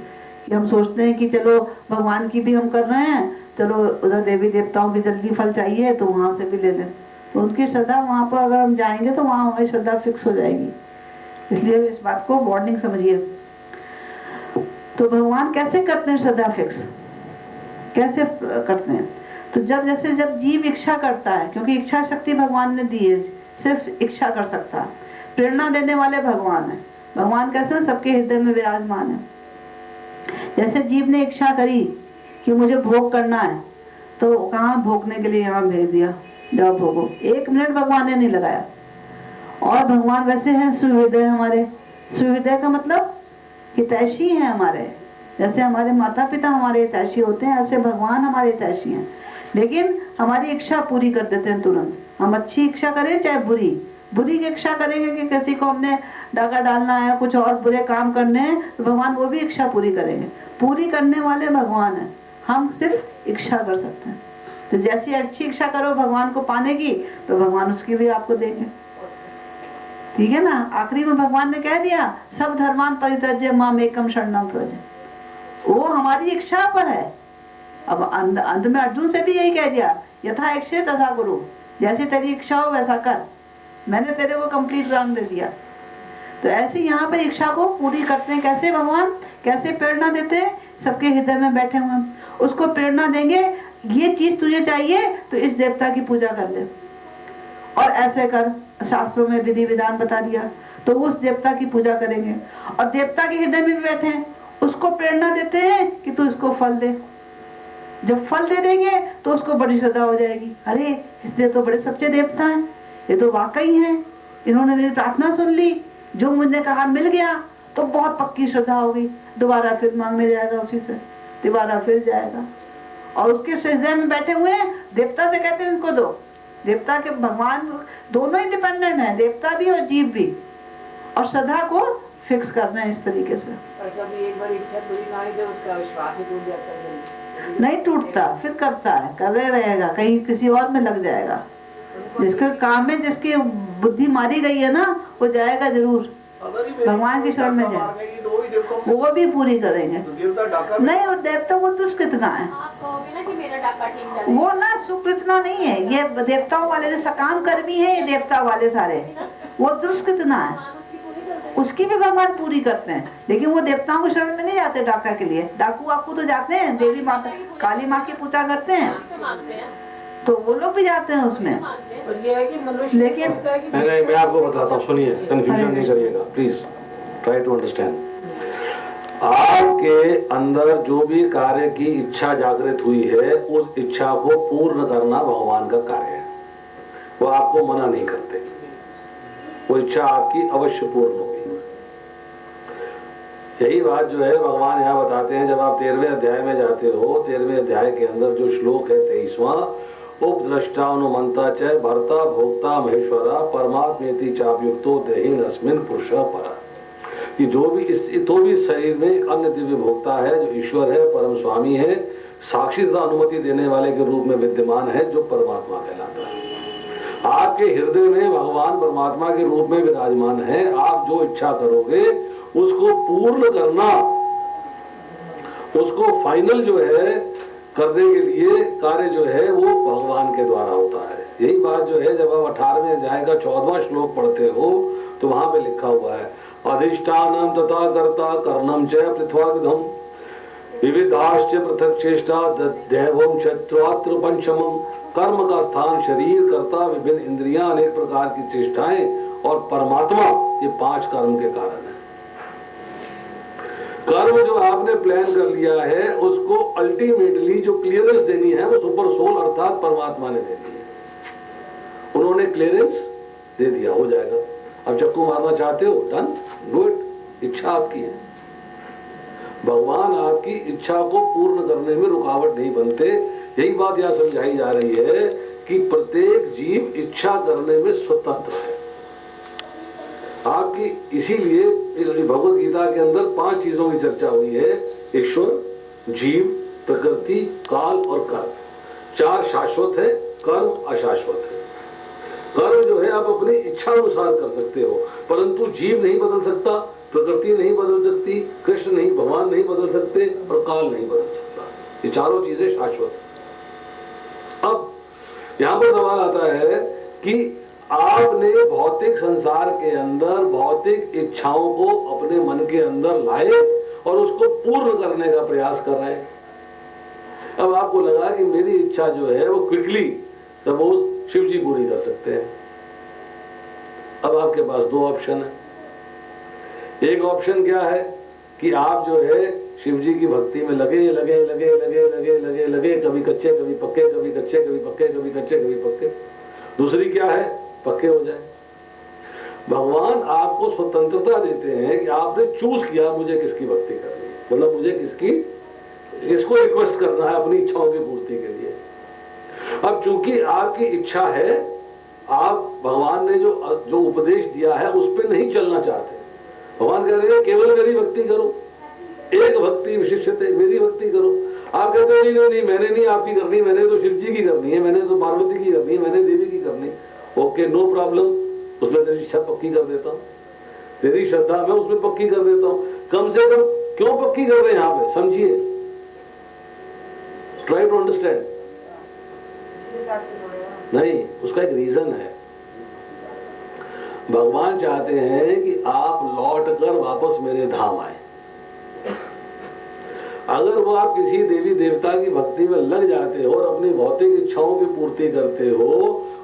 Speaker 3: कि हम सोचते हैं कि चलो भगवान की भी हम कर रहे हैं, चलो उधर देवी देवताओं की जल्दी फल चाहिए तो वहां से भी ले लें, तो उनकी श्रद्धा वहां पर अगर हम जाएंगे तो वहां हमारी श्रद्धा फिक्स हो जाएगी। इसलिए इस बात को वार्निंग समझिए। तो भगवान कैसे करते हैं श्रद्धा फिक्स, कैसे करते हैं। तो जब जीव इच्छा करता है, क्योंकि इच्छा शक्ति भगवान ने दी है, सिर्फ इच्छा कर सकता है, प्रेरणा देने वाले भगवान है। भगवान कैसे सबके हृदय में विराजमान है। जैसे जीव ने इच्छा करी कि मुझे भोग करना है, तो कहाँ भोगने के लिए यहाँ भेज दिया, जाओ भोगो। 1 मिनट भगवान ने नहीं लगाया। और भगवान वैसे हैं सुहृदय, हमारे सुहृदय का मतलब हितैषी है हमारे। जैसे हमारे माता पिता हमारे हितैषी होते हैं, ऐसे भगवान हमारे हितैषी हैं। लेकिन हमारी इच्छा पूरी कर देते हैं तुरंत। हम अच्छी इच्छा करें चाहे बुरी की इच्छा करेंगे कि किसी को हमने डाका डालना है, कुछ और बुरे काम करने हैं, तो भगवान वो भी इच्छा पूरी करेंगे। पूरी करने वाले भगवान है, हम सिर्फ इच्छा कर सकते हैं। तो जैसी अच्छी इच्छा करो भगवान को पाने की, तो भगवान उसकी भी आपको देंगे। ठीक है ना। आखिरी में भगवान ने कह दिया, सब धर्मान परित्यज्य माम एकम शरणम व्रज। वो हमारी इच्छा पर है। अब अंत में अर्जुन से भी यही कह दिया, यथा इच्छे तथा गुरु, जैसे तेरी इच्छा हो वैसा कर, मैंने तेरे को कंप्लीट ज्ञान दे दिया। तो ऐसे यहाँ पे इच्छा को पूरी करते हैं। कैसे भगवान, कैसे प्रेरणा देते हैं, सबके हृदय में बैठे हुए उसको प्रेरणा देंगे, ये चीज तुझे चाहिए तो इस देवता की पूजा कर ले और ऐसे कर। शास्त्रों में विधि विधान बता दिया। तो वो उस देवता की पूजा करेंगे। और देवता के हृदय में भी बैठे हैं, उसको प्रेरणा देते हैं कि तू इसको फल दे। जब फल दे देंगे तो उसको बड़ी श्रद्धा हो जाएगी, अरे इसलिए तो बड़े सच्चे देवता हैं, ये तो वाकई हैं, इन्होंने मेरी प्रार्थना सुन ली, जो मुझे कहा मिल गया, तो बहुत पक्की श्रद्धा होगी, दोबारा फिर मांगने जाएगा, उसी से दोबारा फिर जाएगा। और उसके हृदय में बैठे हुए हैं, देवता से कहते हैं इनको दो। देवता के भगवान दोनों ही डिपेंडेंट है, देवता भी और जीव भी, और श्रद्धा को फिक्स करना है इस तरीके से।
Speaker 4: और कभी एक बार इच्छा पूरी ना हुई तो उसका विश्वास ही टूट जाता है।
Speaker 3: नहीं टूटता, फिर करता है, कर रहेगा, कहीं किसी और में लग जाएगा। जिसके काम में जिसकी बुद्धि मारी गई है ना, वो जाएगा जरूर, भगवान की शरण में जाए, वो भी पूरी करेंगे। नहीं, और देवता वो दुष्ट कितना है, वो ना सुकृतना नहीं है, ये देवताओं वाले जो सकाम कर्मी है, ये देवता वाले सारे, वो दुष्ट कितना है, उसकी भी भगवान पूरी करते हैं। लेकिन वो देवताओं की शरण में नहीं जाते डाका के लिए, डाकू आपको तो जाते हैं, देवी माता काली माँ की पूजा करते हैं, तो वो लोग भी जाते हैं उसमें। लेकिन
Speaker 1: नहीं, मैं आपको बताता हूँ, सुनिए, कंफ्यूजन नहीं करिएगा प्लीज, ट्राई टू अंडरस्टैंड। आपके अंदर जो भी कार्य की इच्छा जागृत हुई है, उस इच्छा को पूर्ण करना भगवान का कार्य है, वो आपको मना नहीं करते, वो इच्छा आपकी अवश्य पूर्ण होगी। यही बात जो है भगवान यहाँ बताते हैं, जब आप 13वें अध्याय में जाते हो, 13वें अध्याय के अंदर जो श्लोक है 23वां, उपद्रष्टानुमंता च भर्ता भोक्ता महेश्वरा परमात्मेति चापयुक्तो देहिन अस्मिन पुरुषः परः। कि जो भी तो भी शरीर में अन्य दिव्य भोक्ता है, जो ईश्वर है, परम स्वामी है, साक्षी तथा अनुमति देने वाले के रूप में विद्यमान है, जो परमात्मा कहलाता है। आपके हृदय में भगवान परमात्मा के रूप में विराजमान है। आप जो इच्छा करोगे उसको पूर्ण करना, उसको फाइनल जो है करने के लिए कार्य जो है वो भगवान के द्वारा होता है। यही बात जो है जब आप 18वें अध्याय का 14वां श्लोक पढ़ते हो तो वहां पे लिखा हुआ है, अधिष्ठानम तथा कर्ता कर्णम च पृथ्वाविधम विविधाश्च पृथक चेष्टा दैवम चत्रात्र पंचमम। कर्म का स्थान शरीर, कर्ता, विभिन्न इंद्रियां, अनेक प्रकार की चेष्टाएं और परमात्मा, ये 5 कर्म के कारण है। कर्म जो आपने प्लान कर लिया है उसको अल्टीमेटली जो क्लियरेंस देनी है वो सुपर सोल अर्थात परमात्मा ने देनी है। उन्होंने क्लियरेंस दे दिया, हो जाएगा। अब चक्कू मारना चाहते हो, डन, डू इट, इच्छा आपकी है। भगवान आपकी इच्छा को पूर्ण करने में रुकावट नहीं बनते। यही बात यहां समझाई जा रही है कि प्रत्येक जीव इच्छा करने में स्वतंत्र है आपकी। इसीलिए भगवत गीता के अंदर 5 चीजों की चर्चा हुई है, ईश्वर, जीव, प्रकृति, काल और कर्म। 4 शाश्वत है, कर्म अशाश्वत है। कर्म जो है आप अपनी इच्छा अनुसार कर सकते हो, परंतु जीव नहीं बदल सकता, प्रकृति नहीं बदल सकती, कृष्ण नहीं, भगवान नहीं बदल सकते और काल नहीं बदल सकता। ये चारों चीजें शाश्वत। अब यहां पर सवाल आता है कि आपने भौतिक संसार के अंदर भौतिक इच्छाओं को अपने मन के अंदर लाए और उसको पूर्ण करने का प्रयास कर रहे हैं। अब आपको लगा कि मेरी इच्छा जो है वो क्विकली सपोज शिव जी पूरी कर सकते हैं। अब आपके पास 2 ऑप्शन है। एक ऑप्शन क्या है कि आप जो है शिव जी की भक्ति में लगे लगे लगे लगे लगे लगे लगे, कभी कच्चे कभी पक्के, कभी कच्चे कभी पक्के, कभी कच्चे कभी पक्के। दूसरी क्या है, पक्के हो जाए। भगवान आपको स्वतंत्रता देते हैं कि आपने चूज किया मुझे किसकी भक्ति करनी है, मतलब मुझे इसको रिक्वेस्ट करना है अपनी इच्छाओं की पूर्ति के लिए। अब चूंकि आपकी इच्छा है, आप भगवान ने जो उपदेश दिया है उस पर नहीं चलना चाहते। भगवान कह रहे हैं केवल मेरी भक्ति करो, एक भक्ति विशिष्ट है, मेरी भक्ति करो। आप कहते हैं नहीं, मैंने नहीं आपकी करनी, मैंने तो शिव जी की करनी है, मैंने तो पार्वती की करनी है, मैंने देवी की करनी। ओके, नो प्रॉब्लम, उसमें तेरी इच्छा पक्की कर देता हूँ, तेरी श्रद्धा मैं उसमें पक्की कर देता हूँ। कम से कम क्यों पक्की कर रहे हैं यहाँ पे, समझिए, ट्राई टू अंडरस्टैंड। नहीं, उसका एक रीजन है। भगवान चाहते हैं कि आप लौट कर वापस मेरे धाम आए। अगर वो आप किसी देवी देवता की भक्ति में लग जाते हो और अपनी भौतिक इच्छाओं की पूर्ति करते हो,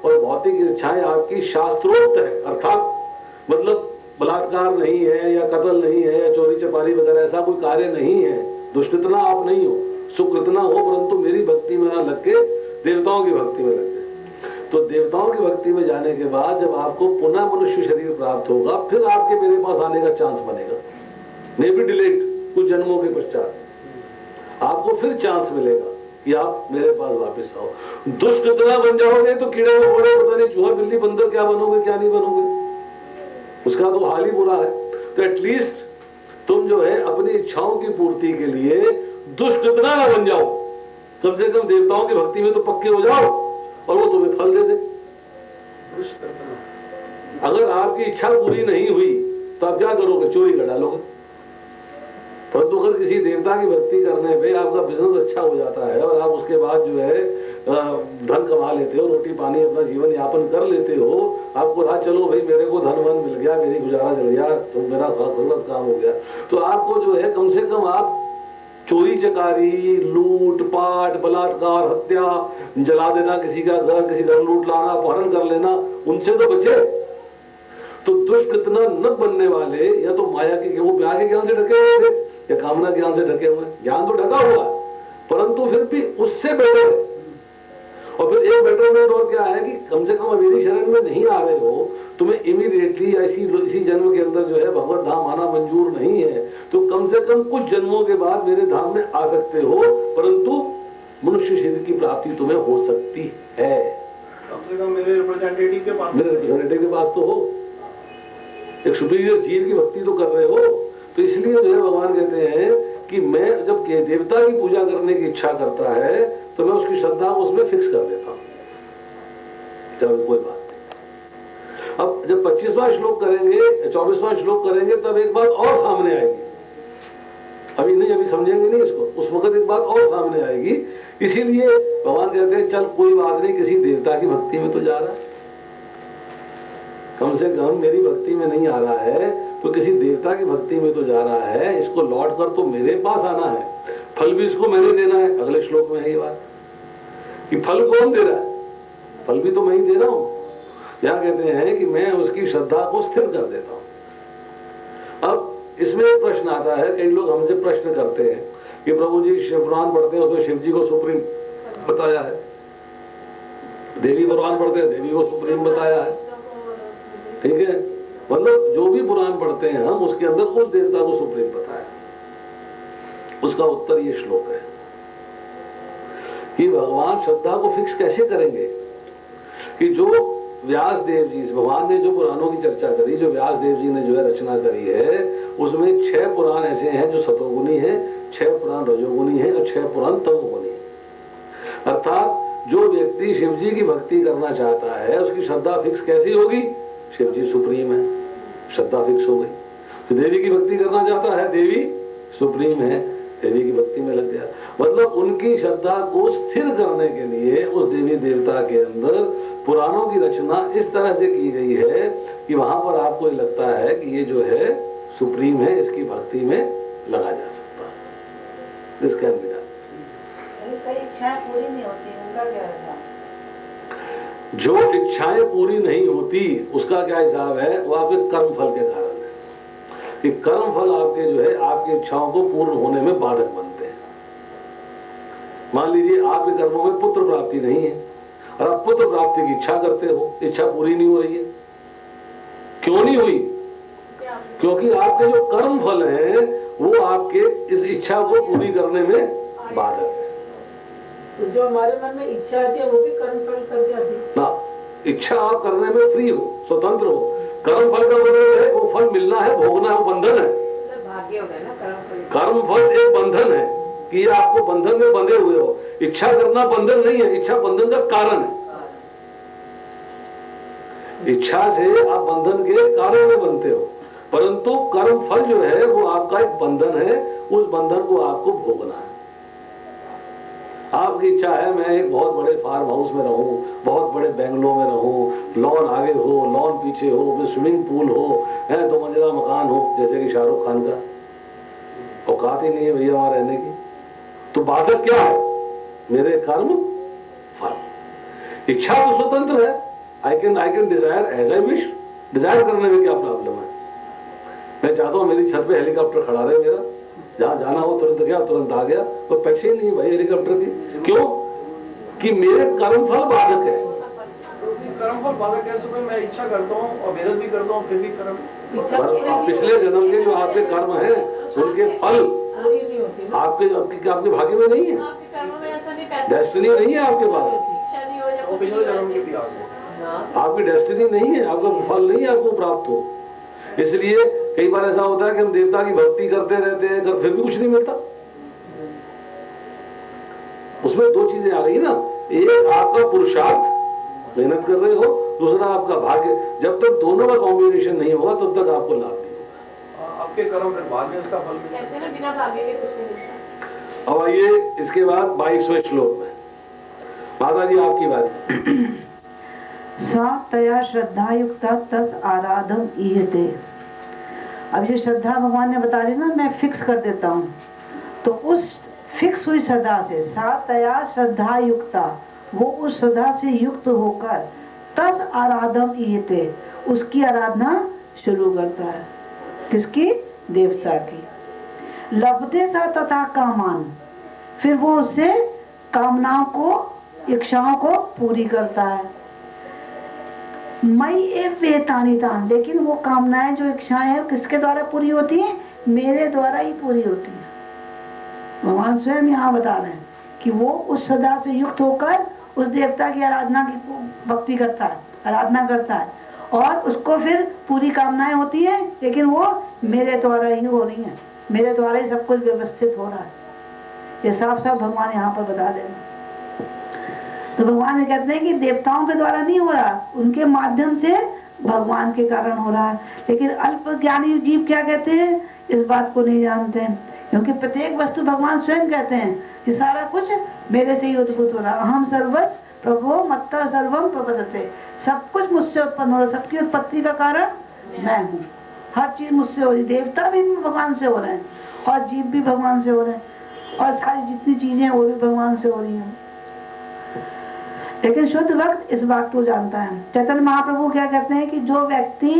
Speaker 1: और भौतिक इच्छाएं आपकी शास्त्रोक्त है, अर्थात मतलब बलात्कार नहीं है या कत्ल नहीं है या चोरी चपारी वगैरह ऐसा कोई कार्य नहीं है, दुष्ट इतना आप नहीं हो, शुक्र इतना हो, परंतु मेरी भक्ति में ना लग के देवताओं की भक्ति में लग गए। तो देवताओं की भक्ति में जाने के बाद जब आपको पुनः मनुष्य शरीर प्राप्त होगा, फिर आपके मेरे पास आने का चांस बनेगा, मे बी डिलेड, कुछ जन्मों के पश्चात आपको फिर चांस मिलेगा कि आप मेरे पास वापस आओ। दुष्ट इतना बन जाओगे तो कीड़े मकोड़े पता नहीं चूहा बिल्ली बंदर क्या बनोगे क्या नहीं बनोगे, उसका तो हाल ही बुरा है। तो एटलीस्ट तुम जो है अपनी इच्छाओं की पूर्ति के लिए दुष्ट इतना ना बन जाओ, कम से कम देवताओं की भक्ति में तो पक्के हो जाओ और वो तुम्हें फल दे दे। अगर आपकी इच्छा पूरी नहीं हुई तो आप क्या करोगे, चोरी कर डालोगे। परंतु अगर किसी देवता की भक्ति करने पे आपका बिजनेस अच्छा हो जाता है और आप उसके बाद जो है धन कमा लेते हो, रोटी पानी अपना जीवन यापन कर लेते हो, आपको रहा चलो भाई मेरे को धन वन मिल गया, मेरी गुजारा चल गया, तो मेरा गलत काम हो गया, तो आपको जो है कम से कम आप चोरी चकारी, लूट पाट, बलात्कार, हत्या, जला देना किसी का घर, किसी घर लूट लाना, अपहरण कर लेना, उनसे तो बचे। तो दुष्ट इतना न बनने वाले, या तो माया के वो प्यार के ज्ञान से ढके हुए थे या कामना ज्ञान से ढके हुए, ज्ञान तो ढका हुआ है परंतु फिर भी उससे बेटर है। और फिर एक बेटरमेंट और क्या है कि कम से कम मेरी शरण में नहीं आ रहे हो, तुम्हें इमीडिएटली इसी जन्म के अंदर जो है भगवत धाम आना मंजूर नहीं है, तो कम से कम कुछ जन्मों के बाद मेरे धाम में आ सकते हो, परंतु मनुष्य शरीर की प्राप्ति तुम्हें हो सकती है।
Speaker 2: कम से कम मेरे रिप्रेजेंटेटिव
Speaker 1: के पास तो हो, एक सुपीरियर जीव की भक्ति तो कर रहे हो। तो इसलिए जो है भगवान कहते हैं कि मैं जब देवता की पूजा करने की इच्छा करता है तो मैं उसकी श्रद्धा उसमें फिक्स कर देता हूं, चलो कोई बात नहीं। अब जब 25वां श्लोक करेंगे, 24वां श्लोक करेंगे, तब एक बात और सामने आएगी, अभी नहीं, अभी समझेंगे नहीं इसको, उस वक्त एक बात और सामने आएगी। इसीलिए भगवान कहते हैं चल कोई बात नहीं, किसी देवता की भक्ति में तो जा रहा है, कम से कम मेरी भक्ति में नहीं आ रहा है तो किसी देवता की भक्ति में तो जा रहा है, इसको लौट कर तो मेरे पास आना है, फल भी इसको मैंने देना है। अगले श्लोक में है ये बात कि फल कौन दे रहा है, फल भी तो मैं ही दे रहा हूं। यहां कहते हैं कि मैं उसकी श्रद्धा को स्थिर कर देता हूं। अब इसमें एक प्रश्न आता है, कई लोग हमसे प्रश्न करते हैं कि प्रभु जी शिव पुराण पढ़ते हैं उसमें शिव जी को सुप्रीम बताया है, देवी पुराण पढ़ते हैं देवी को सुप्रीम बताया है, ठीक है, मतलब जो भी पुराण पढ़ते हैं हम उसके अंदर उस देवता को सुप्रीम बताया। उसका उत्तर ये श्लोक है कि भगवान श्रद्धा को फिक्स कैसे करेंगे कि जो व्यास देव जी, भगवान ने जो पुराणों की चर्चा करी, जो व्यास देव जी ने जो है रचना करी है, उसमें 6 पुराण ऐसे हैं जो सतोगुणी है, 6 पुराण रजोगुणी है और 6 पुराण तमोगुणी है। अर्थात जो व्यक्ति शिव जी की भक्ति करना चाहता है उसकी श्रद्धा फिक्स कैसी होगी, शिव जी सुप्रीम है, श्रद्धा फिक्स हो गई। तो देवी की भक्ति करना चाहता है, देवी सुप्रीम है, देवी की भक्ति में लग गया। मतलब उनकी श्रद्धा को स्थिर करने के लिए उस देवी देवता के अंदर पुराणों की रचना इस तरह से की गई है कि वहां पर आपको लगता है कि ये जो है सुप्रीम है, इसकी भक्ति में लगा जा सकता है। This can be done.
Speaker 3: कई इच्छाएं पूरी नहीं होती, उनका क्या है?
Speaker 1: जो इच्छाएं पूरी नहीं होती उसका क्या हिसाब है, वो आपके कर्म फल के कारण है कि कर्म फल आपके जो है आपकी इच्छाओं को पूर्ण होने में बाधक बनते हैं। मान लीजिए आपके कर्मों में पुत्र प्राप्ति नहीं है और आप पुत्र प्राप्ति की इच्छा करते हो, इच्छा पूरी नहीं हो रही है। क्यों नहीं हुई? क्योंकि आपके जो कर्म फल है वो आपके इस इच्छा को पूरी करने में बाधक है।
Speaker 4: तो जो हमारे मन में इच्छा आती है वो भी कर्म फल कर जाती है
Speaker 1: ना, इच्छा आप करने में फ्री हो, स्वतंत्र हो। कर्म फल का मतलब है वो फल मिलना है, भोगना है, वो बंधन है।
Speaker 4: भाग्य हो गया ना कर्म फल।
Speaker 1: कर्म फल एक बंधन है कि ये आपको बंधन में बंधे हुए हो। इच्छा करना बंधन नहीं है, इच्छा बंधन का कारण है। इच्छा से आप बंधन के कारण में बनते हो, परंतु कर्म फल जो है वो आपका एक बंधन है, उस बंधन को आपको भोगना है। आपकी इच्छा है मैं एक बहुत बड़े फार्म हाउस में रहूं, बहुत बड़े बेंगलो में रहूं, लॉन आगे हो, लॉन पीछे हो, स्विमिंग पूल हो, 2 मंजिला मकान हो, जैसे कि शाहरुख खान का। औकात ही नहीं है भैया वहां रहने की। तो बाधक क्या है? मेरे कर्म फल। इच्छा तो स्वतंत्र है, I can desire as I wish. Desire करने में क्या प्रॉब्लम है? मैं चाहता हूँ मेरी छत पे हेलीकॉप्टर खड़ा रहे मेरा, जहाँ जाना हो तुरंत गया तुरंत आ गया, तो पैसे ही नहीं भाई हेलीकॉप्टर की। क्यों? कि मेरे कर्मफल बाधक है।
Speaker 2: कर्मफल बाधक कैसे? कोई मैं इच्छा करता हूँ और मेहनत भी करता हूँ फिर भी कर्म
Speaker 1: पिछले जन्म के जो आपके कर्म हैं उनके फल आपके भाग्य में नहीं है, डेस्टिनी नहीं है आपके पास,
Speaker 2: पिछले जन्म के भी आ गए।
Speaker 1: आपकी डेस्टिनी नहीं है, आपका फल नहीं है आपको प्राप्त हो। इसलिए कई बार ऐसा होता है कि हम देवता की भक्ति करते रहते हैं फिर भी कुछ नहीं मिलता। उसमें दो चीजें आ गई ना, एक आपका पुरुषार्थ मेहनत कर रहे हो, दूसरा आपका भाग्य। जब तक दोनों का कॉम्बिनेशन नहीं होगा तब तक आपको लाभ नहीं होगा।
Speaker 2: आपके कर्म फिर बाद में इसका फल
Speaker 4: कहते हैं ना, बिना भाग्य के कुछ नहीं मिलता।
Speaker 1: अब आइए इसके बाद 22वें श्लोक में माता जी आपकी बात।
Speaker 3: सा तया श्रद्धा युक्ता तस आराधम ईयते। अब ये श्रद्धा भगवान ने बता दी ना, मैं फिक्स कर देता हूँ, तो उस फिक्स हुई श्रद्धा से, सा तया श्रद्धा युक्ता, वो उस श्रद्धा से युक्त होकर तस आराधम ईयते, उसकी आराधना शुरू करता है। किसकी? देवता की। लभते सा तथा कामान, फिर वो उससे कामनाओं को, इच्छाओं को पूरी करता है। मई एव वेतानितान, लेकिन वो कामनाएं जो इच्छाएं हैं किसके द्वारा पूरी होती हैं? मेरे द्वारा ही पूरी होती है। भगवान स्वयं यहाँ बता रहे हैं कि वो उस सदा से युक्त होकर उस देवता की आराधना की भक्ति करता है, आराधना करता है, और उसको फिर पूरी कामनाएं होती हैं, लेकिन वो मेरे द्वारा ही हो रही हैं, मेरे द्वारा ही सब कुछ व्यवस्थित हो रहा है। ये साफ साफ भगवान यहाँ पर बता रहे हैं। तो भगवान ये कहते हैं कि देवताओं के द्वारा नहीं हो रहा, उनके माध्यम से भगवान के कारण हो रहा है। लेकिन अल्प ज्ञानी जीव क्या कहते हैं? इस बात को नहीं जानते हैं, क्योंकि प्रत्येक वस्तु भगवान स्वयं कहते हैं कि सारा कुछ मेरे से ही उद्भूत हो रहा है। अहम सर्वस प्रभो मत्ता सर्वम प्रपद्यते, सब कुछ मुझसे उत्पन्न हो रहा है, सबकी उत्पत्ति का कारण मैं हूँ। हर चीज मुझसे हो रही, देवता भी भगवान से हो रहे हैं और जीव भी भगवान से हो रहे हैं, और सारी जितनी चीजें हैं वो भी भगवान से हो रही हैं। लेकिन शुद्ध भक्त इस बात को जानता है। चैतन्य महाप्रभु क्या कहते हैं कि जो व्यक्ति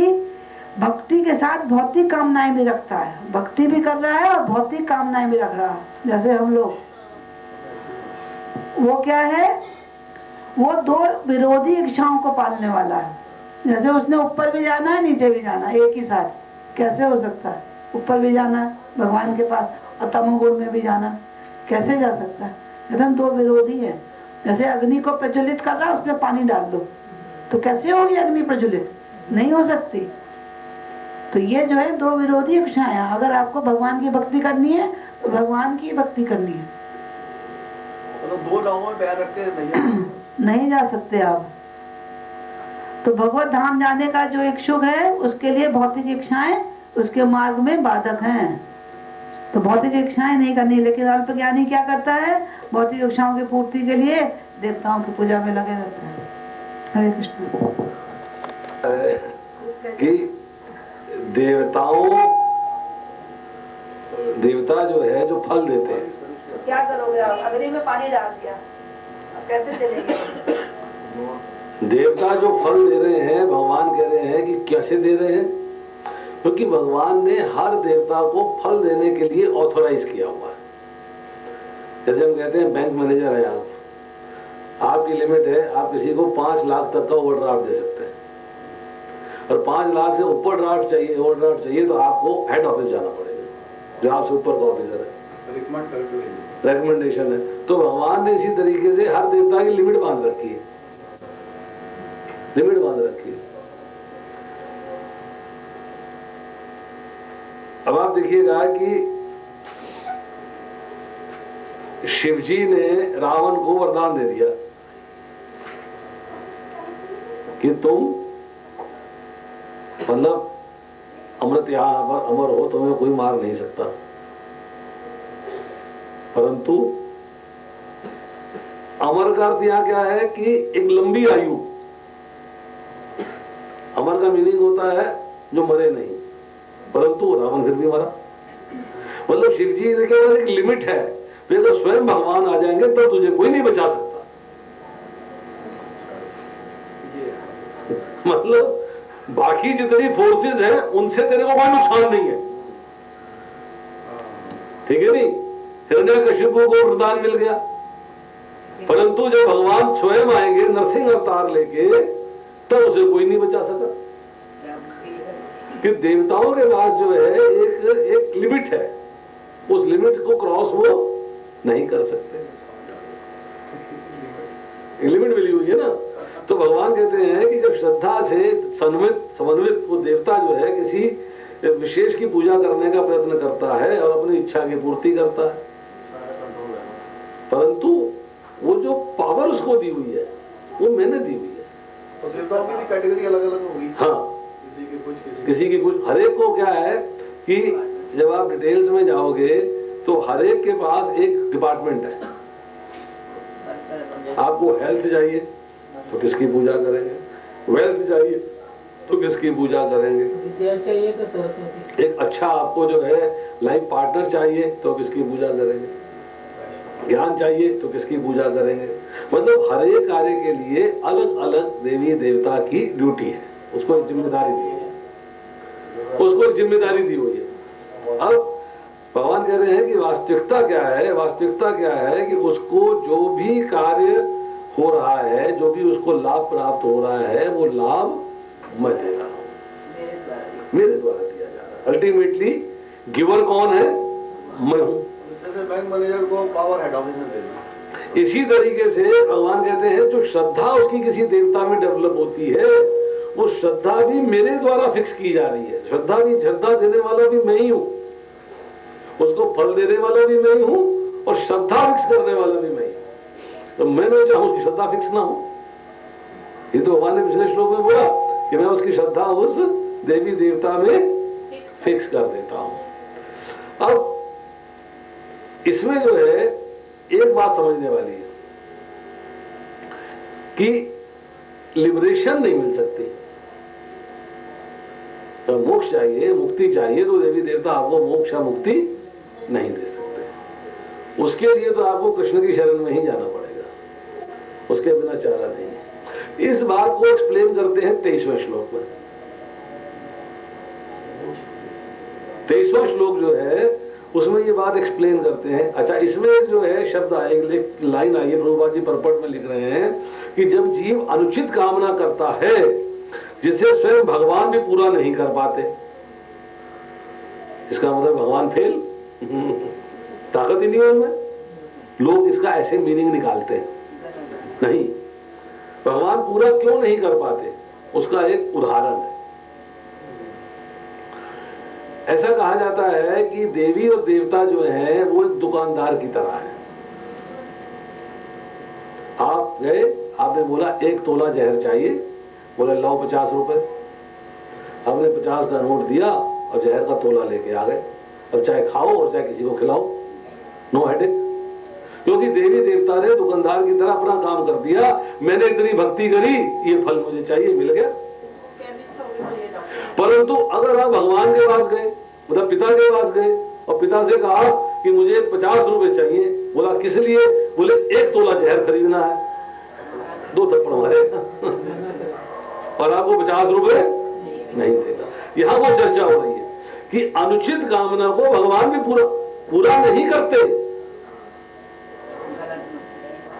Speaker 3: भक्ति के साथ भौतिक कामनाएं भी रखता है, भक्ति भी कर रहा है और भौतिक कामनाएं भी रख रहा है, जैसे हम लोग, वो क्या है? वो दो विरोधी इच्छाओं को पालने वाला है। जैसे उसने ऊपर भी जाना है नीचे भी जाना है एक ही साथ, कैसे हो सकता है? ऊपर भी जाना है भगवान के पास और तमोगुण में भी जाना, कैसे जा सकता है? एकदम दो विरोधी है। जैसे अग्नि को प्रज्वलित कर रहा है, उसमें पानी डाल दो तो कैसे होगी अग्नि प्रज्वलित? नहीं हो सकती। तो ये जो है दो विरोधी इच्छाएं। अगर आपको भगवान की भक्ति करनी है तो भगवान की भक्ति करनी है,
Speaker 2: मतलब दो नावों में पैर रख के
Speaker 3: नहीं जा सकते आप। तो भगवत धाम जाने का जो इच्छुक है उसके लिए भौतिक इच्छाएं उसके मार्ग में बाधक हैं, तो भौतिक इच्छाएं नहीं करनी। लेकिन अल्प ज्ञानी क्या करता है? भौतिक इच्छाओं की पूर्ति के लिए देवताओं की पूजा में लगे रहता है। हरे कृष्ण।
Speaker 1: कि देवता जो है जो फल देते हैं,
Speaker 3: क्या करोगे आप? अग्नि में पानी डाल दिया, अब कैसे चलेंगे?
Speaker 1: देवता जो फल दे रहे हैं, भगवान कह रहे हैं कि कैसे दे रहे हैं? क्योंकि भगवान ने हर देवता को फल देने के लिए ऑथोराइज किया हुआ है। जैसे हम कहते हैं बैंक मैनेजर है आप, आपकी लिमिट है, आप किसी को 5 लाख तक का ओवरड्राफ्ट दे सकते हैं, और 5 लाख से ऊपर ड्राफ्ट चाहिए, ओवरड्राफ्ट चाहिए, तो आपको हेड ऑफिस जाना पड़ेगा, जो आपसे ऊपर का ऑफिसर है, रिकमेंडेशन है। तो भगवान ने इसी तरीके से हर देवता की लिमिट बांध रखी है, लिमिट बांध रखी है। अब आप देखिएगा कि शिवजी ने रावण को वरदान दे दिया कि तुम मतलब अमृत यहां पर अमर हो, तुम्हें कोई मार नहीं सकता। परंतु अमर का अर्थ यहां क्या है? कि एक लंबी आयु। अमर का मीनिंग होता है जो मरे नहीं, परंतु रावण फिर भी मरा। मतलब शिवजी ने केवल एक लिमिट है, फिर तो स्वयं भगवान आ जाएंगे तो तुझे कोई नहीं बचा सकता। मतलब बाकी जितनी फोर्सेस हैं उनसे तेरे को कोई नुकसान नहीं है, ठीक है नहीं। हिरण्यकशिपु को वरदान मिल गया, परंतु जब भगवान स्वयं आएंगे नरसिंह अवतार लेके तब उसे कोई नहीं बचा सका। कि देवताओं के पास जो है एक लिमिट है, उस लिमिट को क्रॉस वो नहीं कर सकते, लिमिट मिली हुई है ना। तो भगवान कहते हैं कि जब श्रद्धा से समन्वित वो देवता जो है किसी विशेष की पूजा करने का प्रयत्न करता है और अपनी इच्छा की पूर्ति करता है, परंतु वो जो पावर उसको दी हुई है वो मैंने दी हुई है।
Speaker 2: तो देवताओं की भी कैटेगरी अलग अलग होगी।
Speaker 1: हाँ, किसी की कुछ। हरेक को क्या है कि जब आप डिटेल्स में जाओगे तो हरेक के पास एक डिपार्टमेंट है। आपको हेल्थ चाहिए तो किसकी पूजा करेंगे, वेल्थ चाहिए तो किसकी पूजा करेंगे,
Speaker 4: विद्या चाहिए तो सरस्वती,
Speaker 1: एक अच्छा आपको जो है लाइफ पार्टनर चाहिए तो किसकी पूजा करेंगे, ज्ञान चाहिए तो किसकी पूजा करेंगे। मतलब हर एक कार्य के लिए अलग अलग देवी देवता की ड्यूटी है, उसको एक जिम्मेदारी दी है, उसको एक जिम्मेदारी दी हुई है। अब भगवान कह रहे हैं कि वास्तविकता क्या है, वास्तविकता क्या है कि उसको जो भी कार्य हो रहा है, जो भी उसको लाभ प्राप्त हो रहा है, वो लाभ मैं दे रहा हूं, मेरे द्वारा दिया जा रहा है। अल्टीमेटली गिवर कौन है, मैं हूं।
Speaker 2: जैसे बैंक मैनेजर को पावर हेड ऑफिस में देना,
Speaker 1: इसी तरीके से भगवान कहते हैं जो श्रद्धा उसकी किसी देवता में डेवलप होती है, वो श्रद्धा भी मेरे द्वारा फिक्स की जा रही है। श्रद्धा देने वाला भी मैं ही हूं, उसको फल देने वाला भी मैं ही हूं और श्रद्धा फिक्स करने वाला भी मैं ही हूं। तो मैं नहीं चाहूं कि श्रद्धा फिक्स ना हो। ये तो भगवान ने पिछले श्लोक में बोला कि मैं उसकी श्रद्धा उस देवी देवता में फिक्स कर देता हूं। अब इसमें जो है एक बात समझने वाली है कि लिबरेशन नहीं मिल सकती। तो मोक्ष चाहिए, मुक्ति चाहिए, तो देवी देवता आपको मोक्ष या मुक्ति नहीं दे सकते। उसके लिए तो आपको कृष्ण की शरण में ही जाना पड़ेगा, उसके बिना चारा नहीं है। इस बात को एक्सप्लेन करते हैं 23वें श्लोक में। 23वां श्लोक जो है उसमें ये बात एक्सप्लेन करते हैं। अच्छा, इसमें जो है शब्द आए, लाइन आई है, प्रभुपाद जी परपट में लिख रहे हैं कि जब जीव अनुचित कामना करता है जिसे स्वयं भगवान भी पूरा नहीं कर पाते, इसका मतलब भगवान फेल, ताकत ही नहीं है उनमें। लोग इसका ऐसे मीनिंग निकालते हैं, नहीं, भगवान पूरा क्यों नहीं कर पाते उसका एक उदाहरण है। ऐसा कहा जाता है कि देवी और देवता जो है वो एक दुकानदार की तरह है। आप गए, आपने बोला 1 तोला जहर चाहिए, बोले लाओ 50 रुपए। आपने 50 का नोट दिया और जहर का तोला लेके आ गए। अब चाहे खाओ और चाहे किसी को खिलाओ, नो हेडेक। क्योंकि देवी देवता ने दुकानदार की तरह अपना काम कर दिया। मैंने इतनी भक्ति करी, ये फल मुझे चाहिए, मिल गया। परंतु अगर आप भगवान के पास गए, मतलब पिता के पास गए और पिता से कहा कि मुझे 50 रुपए चाहिए, बोला किस लिए, बोले 1 तोला जहर खरीदना है, 2 थप्पड़ मारे और आपको 50 रुपए नहीं देगा। यहां वो चर्चा हो रही है कि अनुचित कामना को भगवान भी पूरा नहीं करते।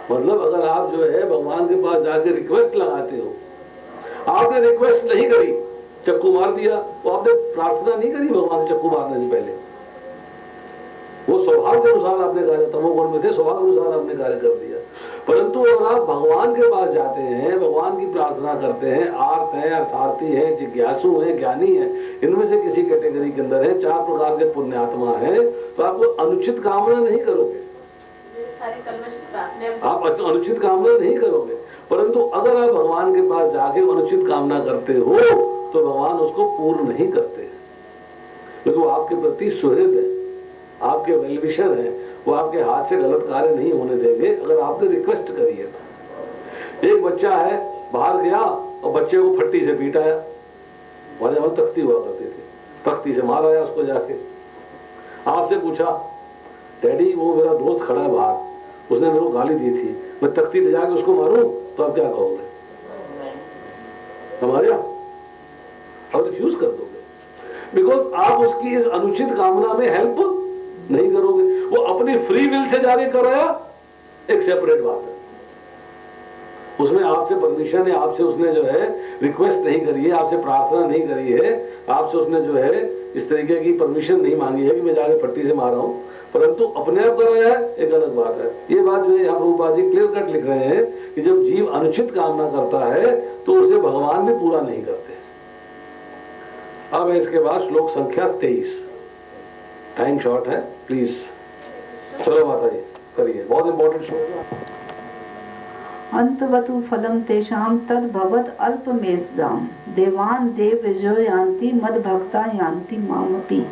Speaker 1: मतलब अगर आप जो है भगवान के पास जाके रिक्वेस्ट लगाते हो, आपने रिक्वेस्ट नहीं करी, चक्कू मार दिया, तो आपने प्रार्थना नहीं करी भगवान से चक्कू मारने से पहले। वो स्वभाव के अनुसार आपने कार्य, तमोगुण में थे, स्वभाव के अनुसार आपने कार्य कर दिया। परंतु अगर आप भगवान के पास जाते हैं, भगवान की प्रार्थना करते हैं, आर्त है, अर्थार्थी है, जिज्ञासु है, ज्ञानी है, इनमें से किसी कैटेगरी के अंदर है, 4 प्रकार के पुण्यात्मा है, तो आपको अनुचित कामना नहीं करोगे, आप अनुचित कामना नहीं करोगे। परंतु अगर आप भगवान के पास जाके अनुचित कामना करते हो तो भगवान उसको पूर्ण नहीं करते, क्योंकि वो आपके प्रति सुहृद है, आपके वेलविशर है, वो आपके हाथ से गलत कार्य नहीं होने देंगे अगर आपने रिक्वेस्ट करी है तो। एक बच्चा है, बाहर गया और बच्चे को फट्टी से पीटाया, हमारे वहां तख्ती हुआ करती थी, तख्ती से मारा उसको जाके। आपसे पूछा, डैडी वो मेरा दोस्त खड़ा है बाहर, उसने मेरे को गाली दी थी, मैं तख्ती ले जाके उसको मारूं, तो आप क्या कहोगे? हमारे आप उसकी इस अनुचित कामना में हेल्प नहीं करोगे। वो अपनी फ्री विल से जाके कराया, एक सेपरेट बात है। उसमें आपसे परमिशन है, आपसे उसने जो है रिक्वेस्ट नहीं करी है, आपसे प्रार्थना नहीं करी है, आपसे उसने जो है इस तरीके की परमिशन नहीं मांगी है कि मैं जाके पट्टी से मारा हूं, परंतु अपने आप कराया है, एक अलग बात है। ये बात जो है यहाँ प्रभुपाद जी क्लियर कट लिख रहे हैं कि जब जीव अनुचित कामना करता है तो उसे भगवान भी पूरा नहीं करते। अब इसके बाद श्लोक संख्या 23। टाइम शॉर्ट है, प्लीज। चलो माता जी करिए, बहुत इंपॉर्टेंट श्लोक।
Speaker 3: अंतवतु फलम तेषाम तद भवत अल्पमेषदाम देवान देव विजयो यान्ति मद भक्ता यान्ति मामपि।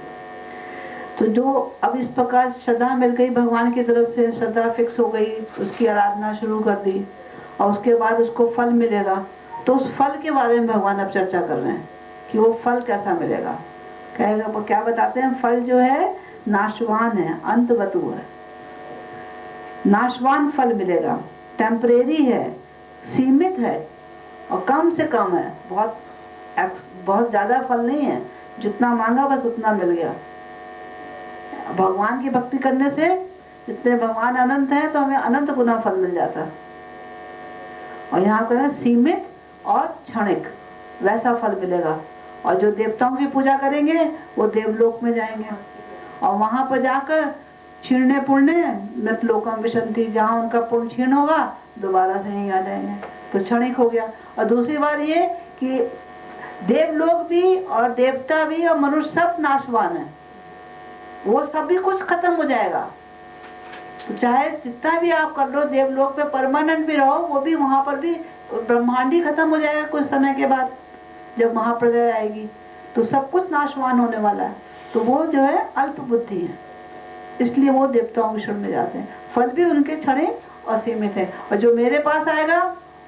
Speaker 3: तो जो अब इस प्रकार श्रद्धा मिल गई, भगवान की तरफ से श्रद्धा फिक्स हो गई, उसकी आराधना शुरू कर दी और उसके बाद उसको फल मिलेगा, तो उस फल के बारे में भगवान अब चर्चा कर रहे हैं कि वो फल कैसा मिलेगा। कहेगा क्या बताते हैं, फल जो है नाशवान है, अंतवतु है, नाशवान फल मिलेगा, टेम्परेरी है, सीमित है और कम से कम है, बहुत ज्यादा फल नहीं है, जितना मांगा बस उतना मिल गया। भगवान की भक्ति करने से जितने भगवान अनंत है तो हमें अनंत गुना फल मिल जाता है। और यहाँ पर सीमित और क्षणिक वैसा फल मिलेगा। और जो देवताओं की पूजा करेंगे वो देवलोक में जाएंगे और वहां पर जाकर क्षीणे पुण्य मृत लोकम विशंति, जहाँ उनका पुण्य क्षीण होगा दोबारा से यहीं आ जाएंगे, तो क्षणिक हो गया। और दूसरी बात ये कि देवलोक भी और देवता भी और मनुष्य सब नाशवान है, वो सब भी कुछ खत्म हो जाएगा। तो चाहे जितना भी आप कर लो, देवलोक पे परमानेंट भी रहो, वो भी वहां पर भी ब्रह्मांड ही खत्म हो जाएगा कुछ समय के बाद। जब महाप्रलय आएगी तो सब कुछ नाशवान होने वाला है। तो वो जो है अल्प बुद्धि है, इसलिए वो देवताओं के शरण में जाते हैं। फल भी उनके क्षणिक और सीमित है। और जो मेरे पास आएगा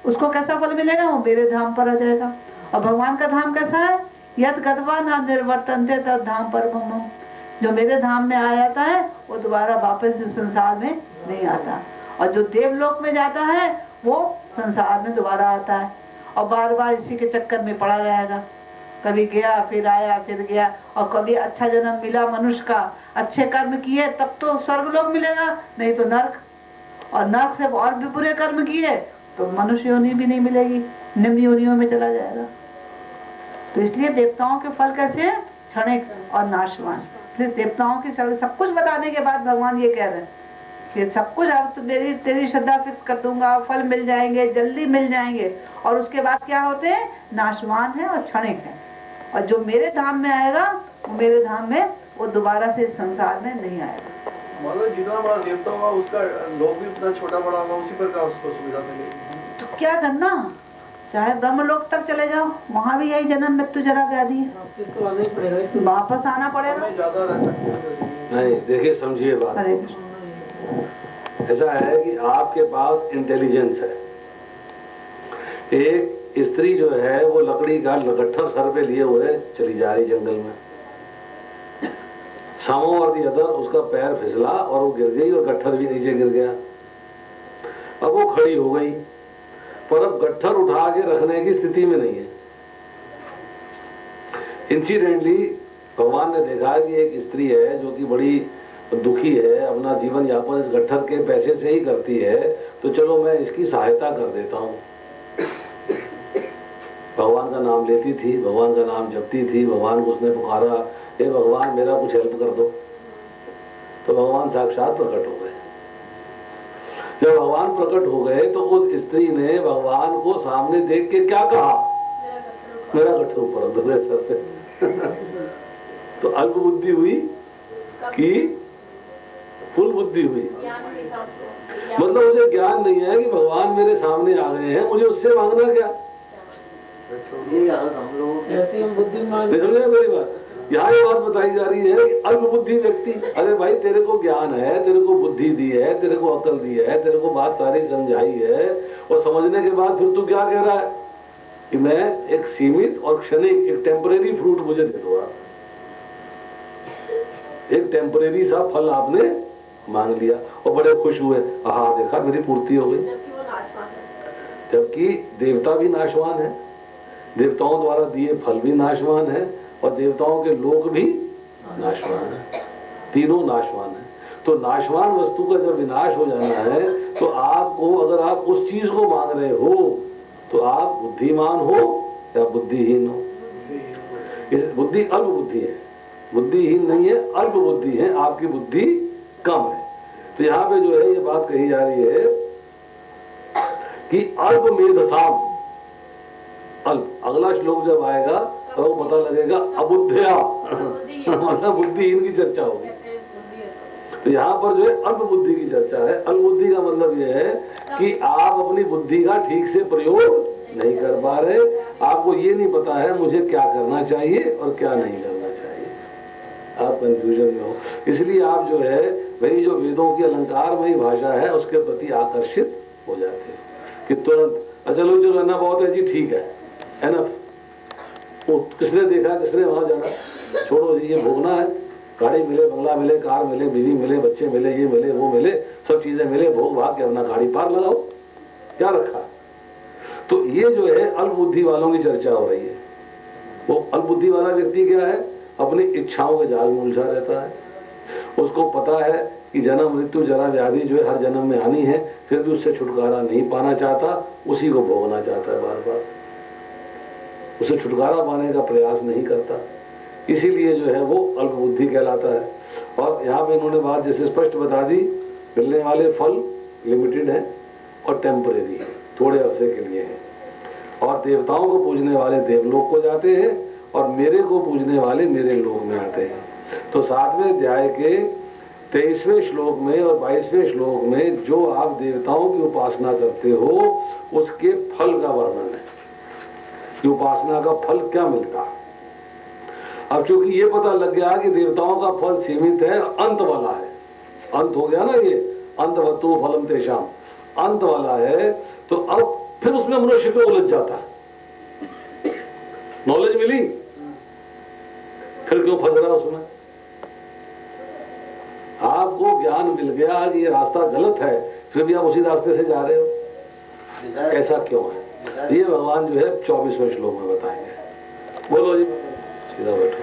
Speaker 3: उसको कैसा फल मिलेगा, वो मेरे धाम पर आ जाएगा। और भगवान का धाम कैसा है, यद गत्वा न निर्वर्तन्ते तद धाम पर मम। जो मेरे धाम में आ जाता है वो दोबारा वापस इस संसार में नहीं आता। और जो देवलोक में जाता है वो संसार में दोबारा आता है और बार बार इसी के चक्कर में पड़ा रहेगा। कभी गया फिर आया फिर गया। और कभी अच्छा जन्म मिला मनुष्य का, अच्छे कर्म किए तब तो स्वर्ग लोक मिलेगा, नहीं तो नर्क। और नर्क से और भी बुरे कर्म किए तो मनुष्य योनि भी नहीं मिलेगी, निम्न योनियों में चला जाएगा। तो इसलिए देवताओं के फल कैसे हैं, क्षणिक और नाशवान। इसलिए देवताओं की सब कुछ बताने के बाद भगवान ये कह रहे हैं कि सब कुछ अब तो तेरी श्रद्धा फिक्स कर दूंगा, फल मिल जाएंगे, जल्दी मिल जाएंगे। और उसके बाद क्या होते हैं, नाशवान है और क्षणिक है। और जो मेरे धाम में आएगा वो मेरे धाम में वो दोबारा से इस संसार में नहीं आएगा।
Speaker 2: मतलब जितना बड़ा देवता होगा उसका लोक भी उतना छोटा बड़ा होगा, उसी प्रकार उसको सुविधा मिलेगी।
Speaker 3: तो क्या करना, चाहे ब्रह्मलोक तक चले जाओ, वहाँ भी यही जन्म मृत्यु जरा व्याधि है, वापस आना पड़ेगा।
Speaker 2: ज्यादा रह सकते हैं
Speaker 1: नहीं, देखिए समझिए बात, ऐसा है कि आपके पास इंटेलिजेंस है। एक स्त्री जो है वो लकड़ी का गट्ठर सर पे लिए हुए चली जा रही जंगल में, समोवर दी अदर उसका पैर फिसला और वो गिर गई और गट्ठर भी नीचे गिर गया। अब वो खड़ी हो गई पर अब गट्ठर उठा के रखने की स्थिति में नहीं है। इंसिडेंटली भगवान ने देखा कि एक स्त्री है जो कि बड़ी दुखी है, अपना जीवन यापन इस गट्ठर के पैसे से ही करती है, तो चलो मैं इसकी सहायता कर देता हूँ। भगवान का नाम लेती थी, भगवान का नाम जपती थी, भगवान को उसने पुकारा, हे भगवान मेरा कुछ हेल्प कर दो। तो भगवान साक्षात प्रकट हो गए। जब भगवान प्रकट हो गए तो उस स्त्री ने भगवान को सामने देख के क्या कहा, मेरा गट्ठर ऊपर रख दो मेरे सर पे। तो अल्प बुद्धि हुई कि फुल बुद्धि हुई। मतलब मुझे ज्ञान नहीं है कि भगवान मेरे सामने आ गए हैं, मुझे उससे मांगना क्या।
Speaker 4: ऐसे हम बुद्धिमान
Speaker 1: मेरी बात यहाँ ये बात बताई जा रही है कि अल्प बुद्धि व्यक्ति, अरे भाई तेरे को ज्ञान है, तेरे को बुद्धि दी है, तेरे को अकल दी है, तेरे को बात सारी समझाई है, और समझने के बाद फिर तू क्या कह रहा है कि मैं एक सीमित और क्षणिक एक टेम्परेरी फ्रूट मुझे दे दो। एक टेम्परेरी सा फल आपने मांग लिया और बड़े खुश हुए, हाँ देखा मेरी पूर्ति हो गई। जबकि देवता भी नाशवान है, देवताओं द्वारा दिए फल भी नाशवान है और देवताओं के लोक भी नाशवान है, तीनों नाशवान है। तो नाशवान वस्तु का जब विनाश हो जाना है तो आपको, अगर आप उस चीज को मांग रहे हो तो आप बुद्धिमान हो या बुद्धिहीन हो। इस बुद्धि अल्प बुद्धि है, बुद्धिहीन नहीं है, अल्प बुद्धि है, आपकी बुद्धि कम है। तो यहाँ पे जो है ये बात कही जा रही है कि अल्प मेधसाम, अल्प, अगला श्लोक जब आएगा तो वो पता लगेगा अबुद्धया मतलब बुद्धिहीन की चर्चा होगी। तो यहाँ पर जो है अल्प बुद्धि की चर्चा है। अल्प बुद्धि का मतलब ये है कि आप अपनी बुद्धि का ठीक से प्रयोग नहीं कर पा रहे, आपको ये नहीं पता है मुझे क्या करना चाहिए और क्या नहीं करना चाहिए, आप कंफ्यूजन में हो। इसलिए आप जो है वही जो वेदों की अलंकारमयी भाषा है उसके प्रति आकर्षित हो जाते हैं कि तुरंत चलो जो रहना बहुत है जी, ठीक है, एनफ, वो किसने देखा, किसने वहां जाना, छोड़ो जी, ये भोगना है, गाड़ी मिले, बंगला मिले, कार मिले, बीवी मिले, बच्चे मिले, ये मिले, वो मिले, सब चीजें मिले, भोग भाग के अपना गाड़ी पार लगाओ, क्या रखा। तो ये जो है अल्प बुद्धि वालों की चर्चा हो रही है। वो अल्प बुद्धि वाला व्यक्ति क्या है, अपनी इच्छाओं के जाल में उलझा रहता है, उसको पता है कि जन्म मृत्यु जरा व्याधि जो है हर जन्म में आनी है, फिर भी उससे छुटकारा नहीं पाना चाहता, उसी को भोगना चाहता है बार बार, उसे छुटकारा पाने का प्रयास नहीं करता, इसीलिए जो है वो अल्प बुद्धि कहलाता है। और यहाँ पे इन्होंने बात जैसे स्पष्ट बता दी, मिलने वाले फल लिमिटेड है और टेम्परेरी है, थोड़े अरसे के लिए है, और देवताओं को पूजने वाले देवलोक को जाते हैं और मेरे को पूजने वाले मेरे लोक में आते हैं। तो 7वें अध्याय के 23वें श्लोक में और 22वें श्लोक में जो आप देवताओं की उपासना करते हो उसके फल का वर्णन है कि उपासना का फल क्या मिलता है। अब चूंकि ये पता लग गया कि देवताओं का फल सीमित है, अंत वाला है, अंत हो गया ना, ये अंतवत्तो फलम तेषाम, अंत वाला है, तो अब फिर उसमें मनुष्य को उलझ जाता है। नॉलेज मिली, फिर क्यों फंस रहा उसमें। आपको ज्ञान मिल गया कि ये रास्ता गलत है, फिर भी आप उसी रास्ते से जा रहे हो, ऐसा क्यों है, ये भगवान जो है 24वें श्लोक में बताएंगे। बोलो जी, सीधा बैठो।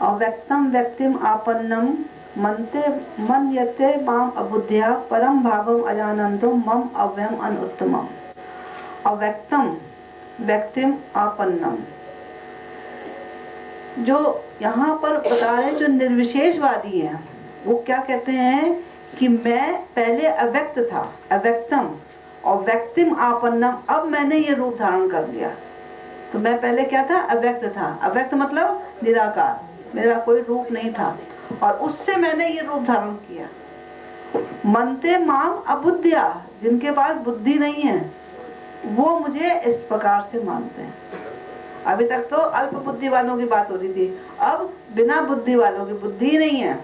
Speaker 3: अव्यक्तम व्यक्तिम आपन्नम मन्यते माम अबुद्धया परम भावम अजानन्तो मम अव्ययम अनुत्तमम। अव्यक्तम व्यक्तिम आपन्नम, जो यहाँ पर बता रहे जो निर्विशेषवादी हैं वो क्या कहते हैं कि मैं पहले अव्यक्त था, अव्यक्तम, और व्यक्तिम आपन्नम, अब मैंने ये रूप धारण कर लिया। तो मैं पहले क्या था, अव्यक्त था, अव्यक्त मतलब निराकार, मेरा कोई रूप नहीं था, और उससे मैंने ये रूप धारण किया। मनते माम अबुद्धया, जिनके पास बुद्धि नहीं है वो मुझे इस प्रकार से मानते हैं। अभी तक तो अल्प बुद्धि वालों की बात हो रही थी, अब बिना बुद्धि वालों की, बुद्धि नहीं है।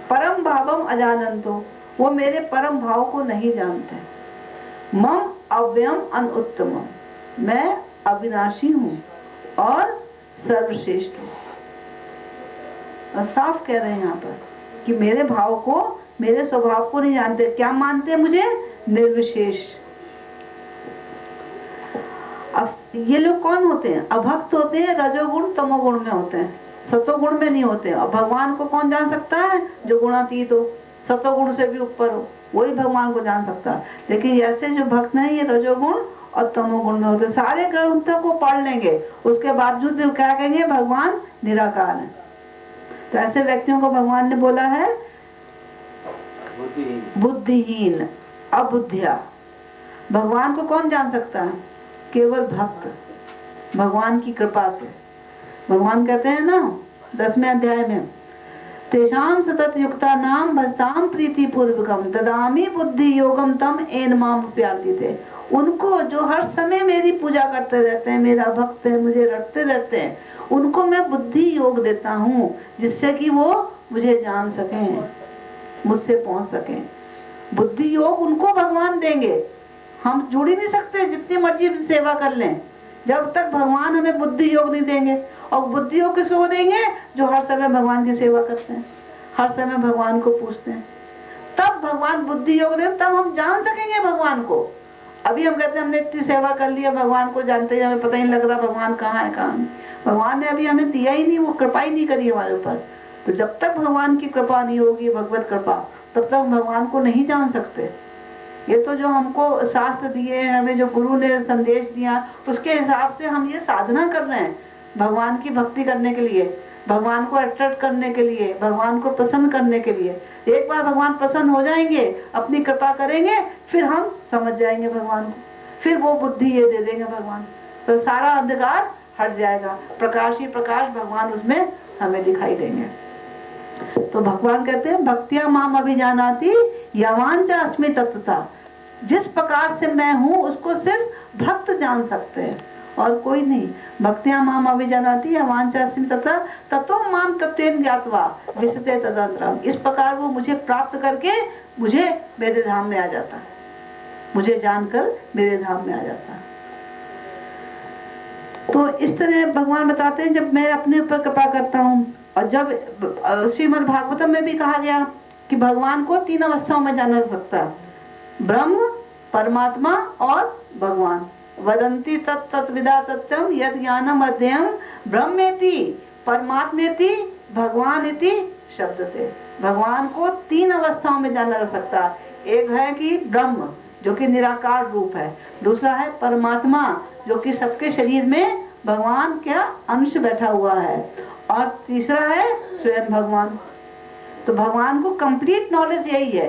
Speaker 3: परम भावम अजानन्तो, वो मेरे परम भाव को नहीं जानते। मम अव्ययम अनुत्तमम, मैं अविनाशी हूँ और सर्वश्रेष्ठ हूँ। साफ कह रहे हैं यहाँ पर कि मेरे भाव को, मेरे स्वभाव को नहीं जानते। क्या मानते हैं मुझे, निर्विशेष। अब ये लोग कौन होते हैं, अभक्त होते हैं, रजोगुण तमोगुण में होते हैं, सतोगुण में नहीं होते। और भगवान को कौन जान सकता है, जो गुणातीत हो, सतोगुण से भी ऊपर हो, वही भगवान को जान सकता है। लेकिन ऐसे जो भक्त हैं ये रजोगुण और तमोगुण में होते। सारे ग्रंथों को पढ़ लेंगे, उसके बावजूद भी क्या कहेंगे, भगवान निराकार है। तो ऐसे व्यक्तियों को भगवान ने बोला है बुद्धिहीन, अबुद्धया। भगवान को कौन जान सकता है, केवल भक्त, भगवान की कृपा से। भगवान कहते हैं ना 10वें अध्याय में, तेषाम सतत युक्ता नाम भजताम प्रीति पूर्वकम ददामी बुद्धि योगम तम एन माम प्यार्थिते। उनको जो हर समय मेरी पूजा करते रहते हैं, मेरा भक्त है, मुझे रटते रहते हैं, उनको मैं बुद्धि योग देता हूँ, जिससे कि वो मुझे जान सकें, मुझसे पहुंच सकें। बुद्धि योग उनको भगवान देंगे, हम जुड़ ही नहीं सकते जितनी मर्जी सेवा कर लें, जब तक भगवान हमें बुद्धि योग नहीं देंगे। और बुद्धि योग किसको देंगे, जो हर समय भगवान की सेवा करते हैं, हर समय भगवान को पूछते हैं, तब भगवान बुद्धि योग दें, तब हम जान सकेंगे भगवान को। अभी हम कहते हैं हमने इतनी सेवा कर लिया, भगवान को जानते हैं, हमें पता ही नहीं लग रहा भगवान कहाँ है कहाँ नहीं। भगवान ने अभी हमें दिया ही नहीं, वो कृपा ही नहीं करी हमारे ऊपर। तो जब तक भगवान की कृपा नहीं होगी, भगवत कृपा, तब तक हम भगवान को नहीं जान सकते। ये तो जो हमको शास्त्र दिए हैं, हमें जो गुरु ने संदेश दिया, उसके हिसाब से हम ये साधना कर रहे हैं भगवान की भक्ति करने के लिए, भगवान को अट्रैक्ट करने के लिए, भगवान को प्रसन्न करने के लिए। एक बार भगवान प्रसन्न हो जाएंगे, अपनी कृपा करेंगे, फिर हम समझ जाएंगे भगवान को, फिर वो बुद्धि ये दे देंगे भगवान, तो सारा अंधकार हट जाएगा, प्रकाश ही प्रकाश भगवान उसमें हमें दिखाई देंगे। तो भगवान कहते हैं भक्तिया माम अभिजानाति यवांच अस्मि तत्वता, जिस प्रकार से मैं हूँ उसको सिर्फ भक्त जान सकते हैं और कोई नहीं। भक्तिया माम अभिजानाति यवांच अस्मि तत्वता ततो माम तत्वेन ज्ञात्वा विशते तदंतरम। इस प्रकार वो मुझे प्राप्त करके मुझे मेरे धाम में आ जाता, मुझे जानकर मेरे धाम में आ जाता। तो इस तरह भगवान बताते हैं जब मैं अपने ऊपर कृपा करता हूँ। और जब श्रीमद् भागवतम में भी कहा गया कि भगवान को 3 अवस्थाओं में जाना जा सकता है, ब्रह्म, परमात्मा और भगवान। वदंती तत्विदा सत्यम यद ज्ञानम अध्ययम ब्रह्मेति परमात्मेति भगवानेति शब्दते। भगवान को 3 अवस्थाओं में जाना जा सकता है। एक है कि ब्रह्म जो कि निराकार रूप है, दूसरा है परमात्मा जो कि सबके शरीर में भगवान का अंश बैठा हुआ है, और तीसरा है स्वयं भगवान। तो भगवान को कंप्लीट नॉलेज यही है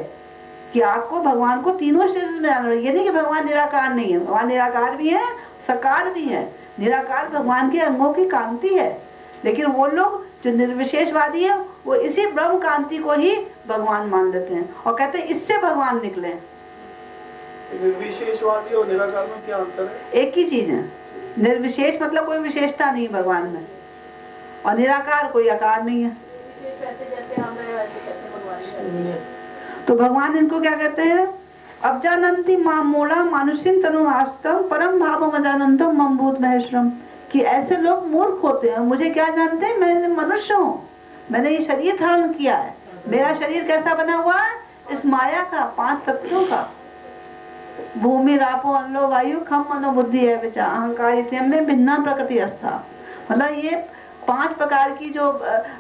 Speaker 3: कि आपको भगवान को तीनों स्टेज में जाना है। ये नहीं कि भगवान निराकार नहीं है, भगवान निराकार भी है, साकार भी है। निराकार भगवान के अंगों की कांति है, लेकिन वो लोग जो निर्विशेषवादी है वो इसी ब्रह्म कांति को ही भगवान मान लेते हैं और कहते हैं इससे भगवान निकले।
Speaker 2: निर्विशेषवादी और निराकार में क्या अंतर है?
Speaker 3: एक ही चीज है। निर्विशेष मतलब कोई विशेषता नहीं भगवान में, और निराकार कोई आकार नहीं है। तो भगवान इनको क्या कहते हैं, अबजानंती मां मूला मानुषिन तनु आस्तम परम भाव मजानंतम मम भूत महेश्वरम। कि ऐसे लोग मूर्ख होते हैं, मुझे क्या जानते हैं, मैं मनुष्य हूँ, मैंने ये शरीर धारण किया है। मेरा शरीर कैसा बना हुआ है, इस माया का, 5 तत्वों का, भूमि रापो अनलो वायु खम मनो बुद्धि है विचार अहंकार इत्यम में भिन्ना प्रकृति अस्था। मतलब ये 5 प्रकार की जो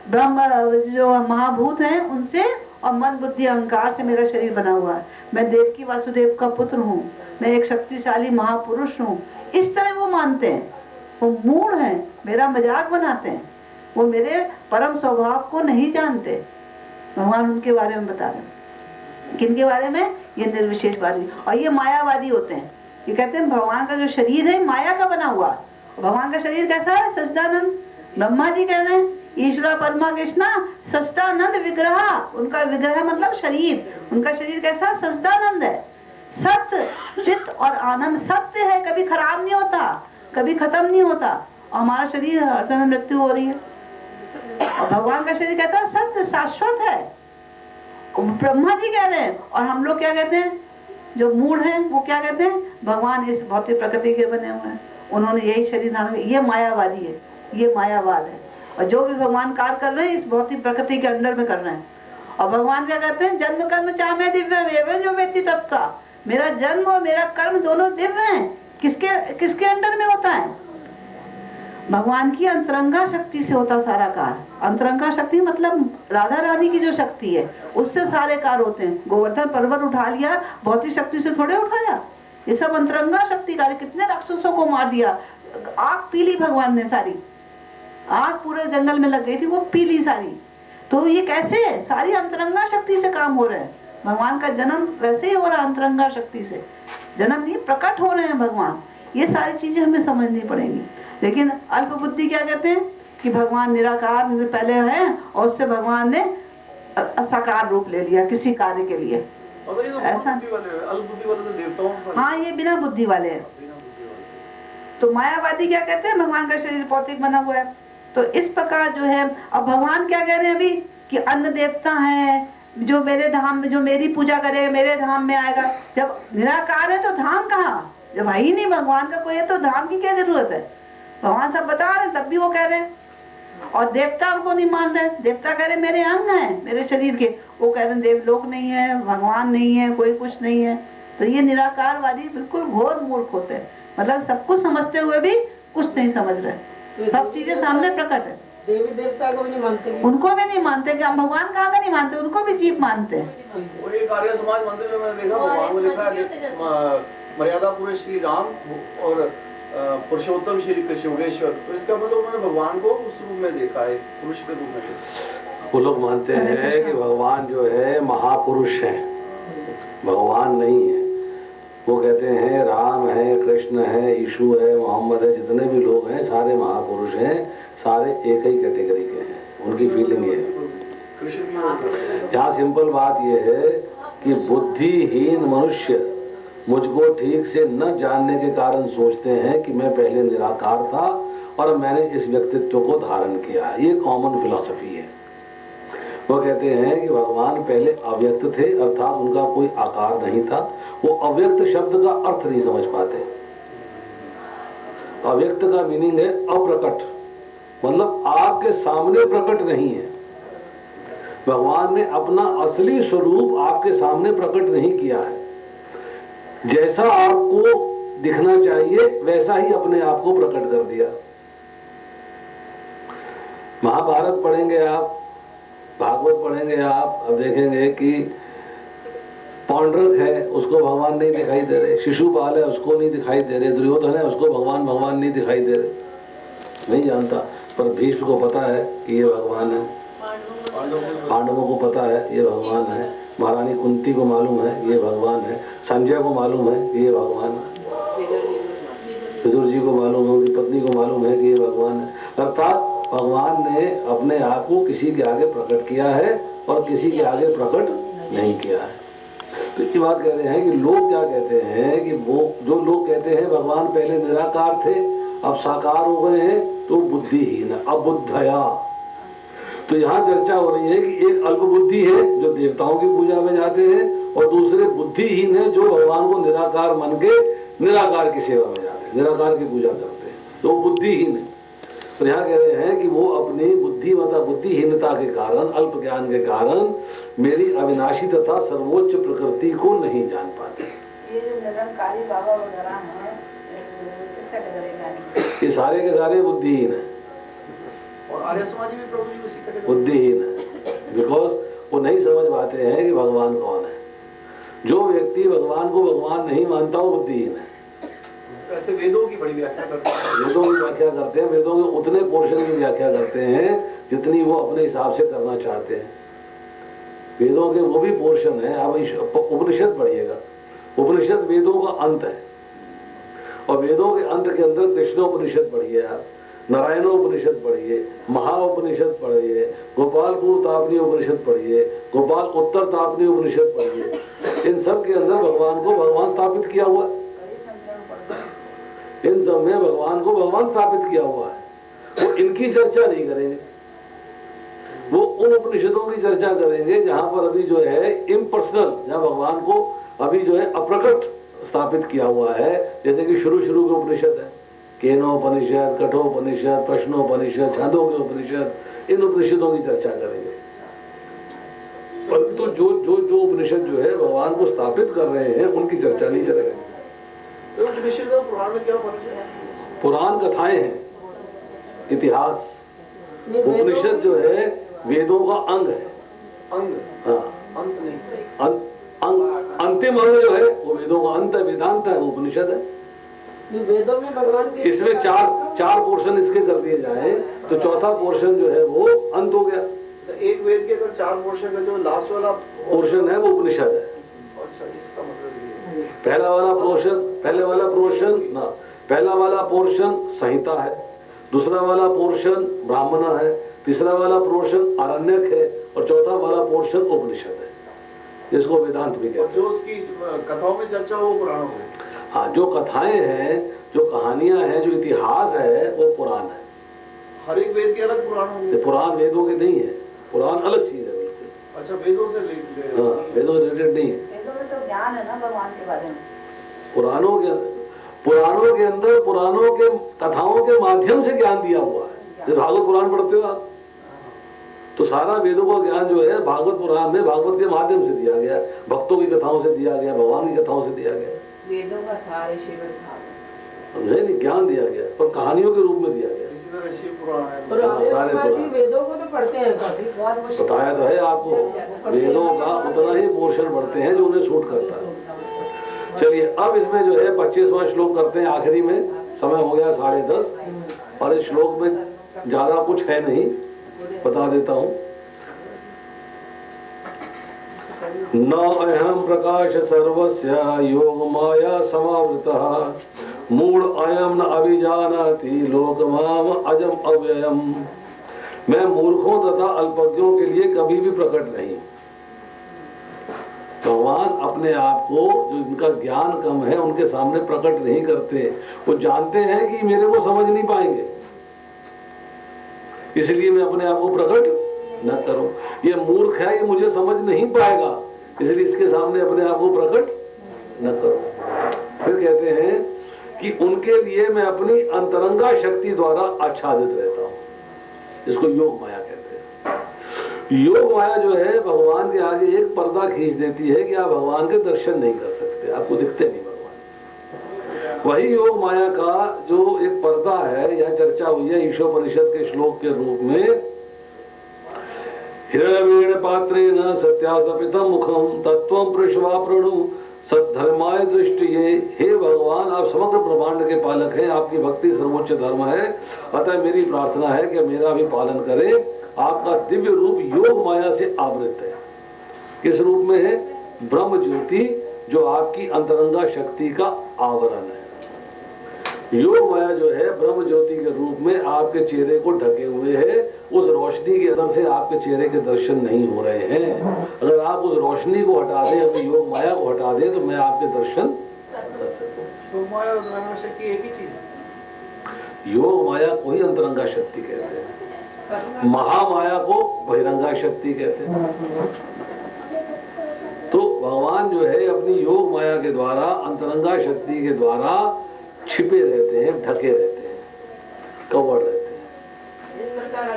Speaker 3: ब्रह्म जो महाभूत हैं उनसे और मन बुद्धि अहंकार से मेरा शरीर बना हुआ है। मैं देव की वासुदेव का पुत्र हूँ, मैं एक शक्तिशाली महापुरुष हूँ। इस तरह वो मानते हैं, वो मूढ़ हैं, मेरा मजाक बनाते हैं, वो मेरे परम स्वभाव को नहीं जानते। भगवान उनके बारे में बता रहे हैं। किनके बारे में? ये निर्विशेषवादी और ये मायावादी होते हैं। ये कहते हैं भगवान का जो शरीर है माया का बना हुआ, भगवान का शरीर कैसा है, सच्चिदानंद। ब्रह्मा जी कह रहे हैं ईश्वर परमा कृष्णा सच्चिदानंद विग्रह, उनका विग्रह मतलब शरीर, उनका शरीर कैसा, सच्चिदानंद है, सत्य चित्त और आनंद, सत्य है, कभी खराब नहीं होता, कभी खत्म नहीं होता। और हमारा शरीर हर समय मृत्यु हो रही है, और भगवान का शरीर कहता है सत्य शाश्वत है। ब्रह्मा जी कह रहे हैं, और हम लोग क्या कहते हैं, जो मूढ़ हैं वो क्या कहते हैं, भगवान इस भौतिक प्रकृति के बने हुए हैं, उन्होंने यही शरीर धारण किया। ये मायावादी है, ये मायावाद है। और जो भी भगवान कार्य कर रहे हैं इस भौतिक प्रकृति के अंदर में कर रहे हैं। और भगवान क्या कहते हैं, जन्म कर्म चाहे दिव्य जो व्यक्ति तब था, मेरा जन्म और मेरा कर्म दोनों दिव्य हैं। किसके अंदर में होता है, भगवान की अंतरंगा शक्ति से होता सारा कार्य। अंतरंगा शक्ति मतलब राधा रानी की जो शक्ति है उससे सारे कार्य होते हैं। गोवर्धन पर्वत उठा लिया, भौतिक शक्ति से थोड़े उठाया, ये सब अंतरंगा शक्ति कार्य। कितने राक्षसों को मार दिया, आग पीली भगवान ने, सारी आग पूरे जंगल में लग गई थी, वो पीली सारी। तो ये कैसे है, सारी अंतरंगा शक्ति से काम हो रहे हैं। भगवान का जन्म वैसे ही हो रहा है, अंतरंगा शक्ति से जन्म नहीं, प्रकट हो रहे हैं भगवान। ये सारी चीजें हमें समझनी पड़ेंगी। लेकिन अल्प बुद्धि क्या कहते हैं कि भगवान निराकार पहले है और उससे भगवान ने साकार रूप ले लिया किसी कार्य के लिए, ऐसा। हाँ, ये बिना बुद्धि वाले हैं। तो मायावादी क्या कहते हैं, भगवान का शरीर भौतिक बना हुआ है। तो इस प्रकार जो है, अब भगवान क्या कह रहे हैं अभी कि अन्न देवता है, जो मेरे धाम में, जो मेरी पूजा करेगा मेरे धाम में आएगा। जब निराकार है तो धाम कहाँ, जब है ही नहीं भगवान का कोई है तो धाम की क्या जरूरत है। भगवान सब बता रहे तब भी वो कह रहे हैं। और देवता को नहीं मान रहे, देवता कह रहे मेरे अंग हैं मेरे शरीर के, वो कह रहे देवलोक नहीं है, भगवान नहीं है, कोई कुछ नहीं है। तो ये निराकारवादी बिल्कुल घोर मूर्ख होते हैं, मतलब सब कुछ समझते हुए भी कुछ नहीं समझ रहे, सब चीजें सामने प्रकट है।
Speaker 4: देवी देवता को भी नहीं मानते,
Speaker 3: उनको भी नहीं मानते कि हम भगवान कहाँ का नहीं मानते, उनको भी जीव मानते हैं।
Speaker 2: वो एक आर्य समाज मंदिर में मैंने देखा भगवान को लिखा है मर्यादा पुरुष श्री राम और पुरुषोत्तम श्री कृष्ण योगेश्वर। तो इसका मतलब उन्होंने भगवान को उस रूप में देखा है, पुरुष के रूप में देखा।
Speaker 1: वो लोग मानते हैं कि भगवान जो है महापुरुष है, भगवान नहीं है। वो कहते हैं राम है, कृष्ण है, यीशु है, मोहम्मद है, जितने भी लोग हैं सारे महापुरुष हैं, सारे एक ही कैटेगरी के हैं, उनकी फीलिंग ये है। यहाँ सिंपल बात ये है कि बुद्धिहीन मनुष्य मुझको ठीक से न जानने के कारण सोचते हैं कि मैं पहले निराकार था और मैंने इस व्यक्तित्व को धारण किया। ये कॉमन फिलॉसफी है। वो कहते हैं कि भगवान पहले अव्यक्त थे, अर्थात उनका कोई आकार नहीं था। वो अव्यक्त शब्द का अर्थ नहीं समझ पाते। अव्यक्त का मीनिंग है अप्रकट, मतलब आपके सामने प्रकट नहीं है। भगवान ने अपना असली स्वरूप आपके सामने प्रकट नहीं किया है। जैसा आपको दिखना चाहिए वैसा ही अपने आप को प्रकट कर दिया। महाभारत पढ़ेंगे आप, भागवत पढ़ेंगे आप, अब देखेंगे कि पौंड्रक है उसको भगवान नहीं दिखाई दे रहे, शिशुपाल है उसको नहीं दिखाई दे रहे, दुर्योधन है उसको भगवान भगवान नहीं दिखाई दे रहे, नहीं जानता। पर भीष्म को पता है कि ये भगवान है, पांडवों को पता है ये भगवान है, महारानी कुंती को मालूम है ये भगवान है, संजय को मालूम है ये भगवान है, विदुर जी को मालूम है, उनकी पत्नी को मालूम है कि ये भगवान है। अर्थात भगवान ने अपने आप को किसी के आगे प्रकट किया है और किसी के आगे प्रकट नहीं किया है। तो ये बात कह रहे हैं कि लोग क्या कहते हैं कि वो जो लोग कहते हैं भगवान पहले निराकार थे अब साकार हो गए हैं तो बुद्धिहीन है, अबुद्धया। तो यहाँ चर्चा हो रही है कि एक अल्प बुद्धि है जो देवताओं की पूजा में जाते हैं और दूसरे बुद्धिहीन है जो भगवान को निराकार मान के निराकार की सेवा में जाते हैं, निराकार की पूजा करते हैं, तो बुद्धिहीन है। तो यहाँ कह रहे हैं कि वो अपनी बुद्धिहीनता के कारण, अल्प ज्ञान के कारण मेरी अविनाशी तथा सर्वोच्च प्रकृति को नहीं जान पाते।
Speaker 3: ये जो निरंकारी बाबा वगैरह हैं, किस कैटेगरी में?
Speaker 1: ये सारे के सारे बुद्धिहीन है
Speaker 2: और आर्य समाज भी प्रभु जी उसी कैटेगरी
Speaker 1: बुद्धिहीन है, बिकॉज वो नहीं समझ पाते हैं कि भगवान कौन है। जो व्यक्ति भगवान को भगवान नहीं मानता वो बुद्धिहीन है।
Speaker 2: ऐसे वेदों की बड़ी व्याख्या करते हैं,
Speaker 1: वेदों की व्याख्या करते हैं, वेदों के उतने पोर्शन की व्याख्या करते हैं जितनी वो अपने हिसाब से करना चाहते हैं। वेदों के वो भी पोर्शन है। अब उपनिषद पढ़िएगा, उपनिषद वेदों का अंत है और वेदों के अंत के अंदर कृष्णोपनिषद पढ़िए आप, नारायणोपनिषद पढ़िए, महाउपनिषद पढ़िए, गोपालपुर तापनी उपनिषद पढ़िए, गोपाल उत्तर तापनी उपनिषद पढ़िए। इन सब के अंदर भगवान को भगवान स्थापित किया हुआ है, इन सब में भगवान को भगवान स्थापित किया हुआ है। वो इनकी चर्चा नहीं करेंगे, वो उन उपनिषदों की चर्चा करेंगे जहां पर अभी जो है इम्पर्सनल, जहां भगवान को अभी जो है अप्रकट स्थापित किया हुआ है। जैसे कि शुरू के उपनिषद है, केनोपनिषद, कठोपनिषद, प्रश्नोपनिषद, छांदोग्य उपनिषद, इन उपनिषदों की चर्चा करेंगे। परंतु जो उपनिषद जो है भगवान को स्थापित कर रहे हैं उनकी चर्चा नहीं करेंगे।
Speaker 2: तो उपनिषद और पुराण में क्या फर्क है?
Speaker 1: पुराण कथाएं हैं, इतिहास। उपनिषद जो है वेदों का अंग है,
Speaker 2: अंग,
Speaker 1: हाँ,
Speaker 2: अंत नहीं,
Speaker 1: अंतिम अंग जो है वो वेदों का अंत है, वेदांत है, वो उपनिषद है।
Speaker 4: वेदों में भगवान के
Speaker 1: इसमें चार पोर्शन इसके कर दिए जाए तो चौथा पोर्शन जो है वो अंत हो गया।
Speaker 2: एक वेद के अगर 4 पोर्शन का जो लास्ट वाला
Speaker 1: पोर्शन है वो उपनिषद है।
Speaker 2: अच्छा, इसका मतलब ये
Speaker 1: पहला वाला पोर्शन संहिता है, दूसरा वाला पोर्शन ब्राह्मण है, तीसरा वाला पोर्शन आरण्यक है और चौथा वाला पोर्शन उपनिषद है, जिसको वेदांत भी कहते हैं।
Speaker 2: जो उसकी कथाओं में चर्चा हो पुराणों में।
Speaker 1: हाँ, जो कथाएं हैं, जो कहानियां हैं, जो इतिहास है वो पुराण है।
Speaker 2: हर एक वेद के अलग पुराण होंगे।
Speaker 1: पुराण वेदों के नहीं है, पुराण अलग चीज है बिल्कुल।
Speaker 2: अच्छा, वेदों से
Speaker 1: हाँ, वेदों से रिलेटेड नहीं है।
Speaker 3: वेदों में तो ज्ञान है ना भगवान के बारे में।
Speaker 1: पुराणों के अंदर पुराणों के कथाओं के माध्यम से ज्ञान दिया हुआ है। जैसे भागवत पुराण पढ़ते हो आप, तो सारा वेदों का ज्ञान जो है भागवत पुराण में भागवत के माध्यम से दिया गया, भक्तों की कथाओं से दिया गया, भगवान की कथाओं से दिया गया।
Speaker 4: वेदों का सारे श्रीमद् भागवत
Speaker 1: समझे नहीं, ज्ञान दिया गया पर कहानियों के रूप में दिया गया।
Speaker 2: इसी तरह शिव पुराण है।
Speaker 1: सारे पुराण
Speaker 4: वेदों को तो पढ़ते हैं काफी,
Speaker 1: बताया तो है आपको, वेदों का उतना ही पोर्शन पढ़ते हैं जो उन्हें सूट करता है। चलिए अब इसमें जो है 25वां श्लोक करते हैं आखिरी में, समय हो गया 10:30 और इस श्लोक में ज्यादा कुछ है नहीं, बता देता हूं। न अहम प्रकाश सर्वस्य योग माया समावृतः मूढ़ अयम न अभिजानाति लोकमाम अजम अव्ययम। मैं मूर्खों तथा अल्पज्ञों के लिए कभी भी प्रकट नहीं। भगवान अपने आप को, जो इनका ज्ञान कम है, उनके सामने प्रकट नहीं करते। वो जानते हैं कि मेरे को समझ नहीं पाएंगे, इसलिए मैं अपने आप को प्रकट न करूं। ये मूर्ख है, ये मुझे समझ नहीं पाएगा, इसलिए इसके सामने अपने आप को प्रकट न करूं। फिर कहते हैं कि उनके लिए मैं अपनी अंतरंगा शक्ति द्वारा आच्छादित रहता हूं, जिसको योग माया कहते हैं। योग माया जो है भगवान के आगे एक पर्दा खींच देती है कि आप भगवान के दर्शन नहीं कर सकते, आपको दिखते नहीं भगवान। वही योग माया का जो एक पर्दा है, यह चर्चा हुई है ईशोपनिषद के श्लोक के रूप में। हिरण्यवीण पात्रेण सत्यासपितम मुखम तत्वं पृष्ठवा प्रणु सद्धर्माय दृष्टिये। हे भगवान, आप समग्र ब्रह्मांड के पालक हैं, आपकी भक्ति सर्वोच्च धर्म है, अतः मेरी प्रार्थना है कि मेरा भी पालन करें। आपका दिव्य रूप योग माया से आवृत है। किस रूप में है? ब्रह्म ज्योति, जो आपकी अंतरंगा शक्ति का आवरण है। योग माया जो है ब्रह्म ज्योति के रूप में आपके चेहरे को ढके हुए है। उस रोशनी के अंदर से आपके चेहरे के दर्शन नहीं हो रहे हैं। अगर आप उस रोशनी को हटा दें, अपनी योग माया को हटा दें, तो मैं आपके दर्शन कर सकूं।
Speaker 2: योग माया और अंतरंगा शक्ति एक ही चीज है।
Speaker 1: योग माया को ही अंतरंगा शक्ति कहते हैं, महामाया को बहिरंगा शक्ति कहते हैं। तो भगवान जो है अपनी योग माया के द्वारा, अंतरंगा शक्ति के द्वारा छिपे रहते हैं, ढके रहते हैं, कवर रहते हैं।
Speaker 4: इस प्रकार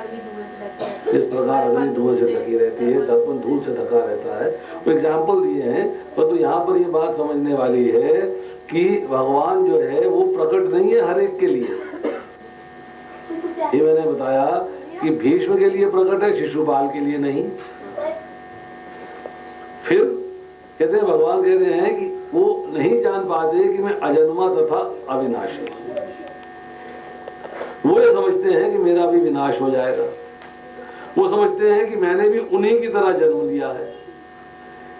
Speaker 4: अग्नि
Speaker 1: धुएं से ढकी रहती है, दर्पण धूल से ढका रहता है। वो एग्जाम्पल दिए हैं, पर तो यहाँ पर ये बात समझने वाली है कि भगवान जो है वो प्रकट नहीं है हर एक के लिए। ये मैंने बताया कि भीष्म के लिए प्रकट है, शिशुपाल के लिए नहीं। फिर कहते हैं, भगवान कह रहे हैं कि वो नहीं जान पाते कि मैं अजन्मा तथा अविनाशी। वो ये समझते हैं कि मेरा भी विनाश हो जाएगा। वो समझते हैं कि मैंने भी उन्हीं की तरह जन्म लिया है,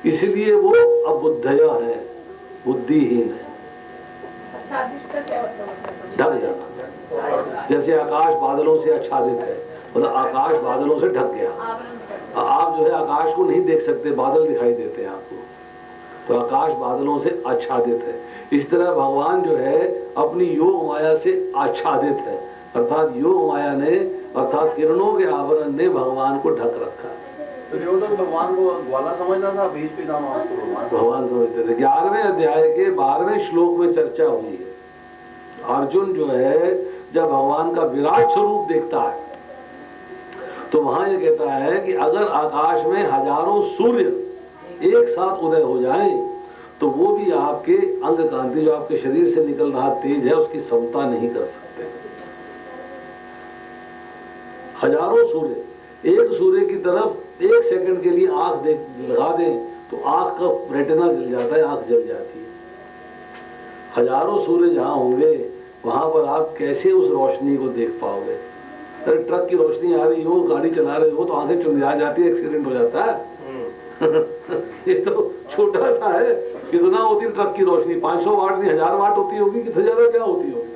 Speaker 1: इसलिए वो अबुद्धया है, बुद्धिहीन है। ढक जाना, जैसे आकाश बादलों से आच्छादित है, मतलब आकाश बादलों से ढक गया। आप जो है आकाश को नहीं देख सकते, बादल दिखाई देते हैं आपको, तो आकाश बादलों से आच्छादित है। इस तरह भगवान जो है अपनी योग माया से आच्छादित है, अर्थात योग माया ने, अर्थात किरणों के आवरण ने भगवान को ढक रखा है।
Speaker 2: तो दुर्योधन भगवान को ग्वाला समझता था, भीष्म पितामह उसको
Speaker 1: भगवान समझते थे। 11वें अध्याय के 12वें श्लोक में चर्चा हुई है। अर्जुन जो है जब भगवान का विराट स्वरूप देखता है, तो वहां ये कहता है कि अगर आकाश में हजारों सूर्य एक साथ उदय हो जाएं, तो वो भी आपके अंग कांति, जो आपके शरीर से निकल रहा तेज है, उसकी समता नहीं कर सकते। हजारों सूर्य, एक सूर्य की तरफ एक सेकंड के लिए आंख लगा दें तो आंख का रेटिना जल जाता है, आंख जल जाती है। हजारों सूर्य जहां होंगे वहां पर आप कैसे उस रोशनी को देख पाओगे? अरे ट्रक की रोशनी आ रही हो, गाड़ी चला रहे हो, तो आंखें चुंधिया जाती है, एक्सीडेंट हो जाता है। ये तो छोटा सा है, कितना होती है ट्रक की रोशनी? 500 वाट नहीं, 1000 वाट होती होगी, कितने ज्यादा क्या होती होगी?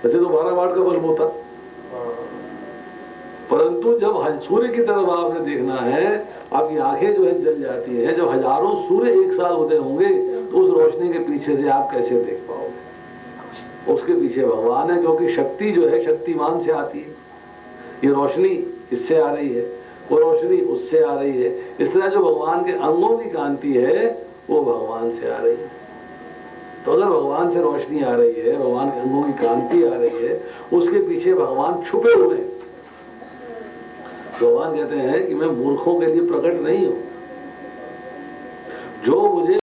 Speaker 1: वैसे तो 12 वाट का बल्ब होता, परंतु जब सूर्य की तरफ आपने देखना है, आपकी आंखें जो है जल जाती है। जब हजारों सूर्य एक साथ उदय होंगे, तो उस रोशनी के पीछे से आप कैसे देख पाओगे? उसके पीछे भगवान है, क्योंकि शक्ति जो है शक्तिमान से आती है। ये रोशनी इससे आ रही है, वो रोशनी उससे आ रही है। इस तरह जो भगवान के अंगों की कांति है, वो भगवान से आ रही है। तो अगर भगवान से रोशनी आ रही है, भगवान के अंगों की कांति आ रही है, उसके पीछे भगवान छुपे हुए हैं। भगवान कहते हैं कि मैं मूर्खों के लिए प्रकट नहीं हूं, जो मुझे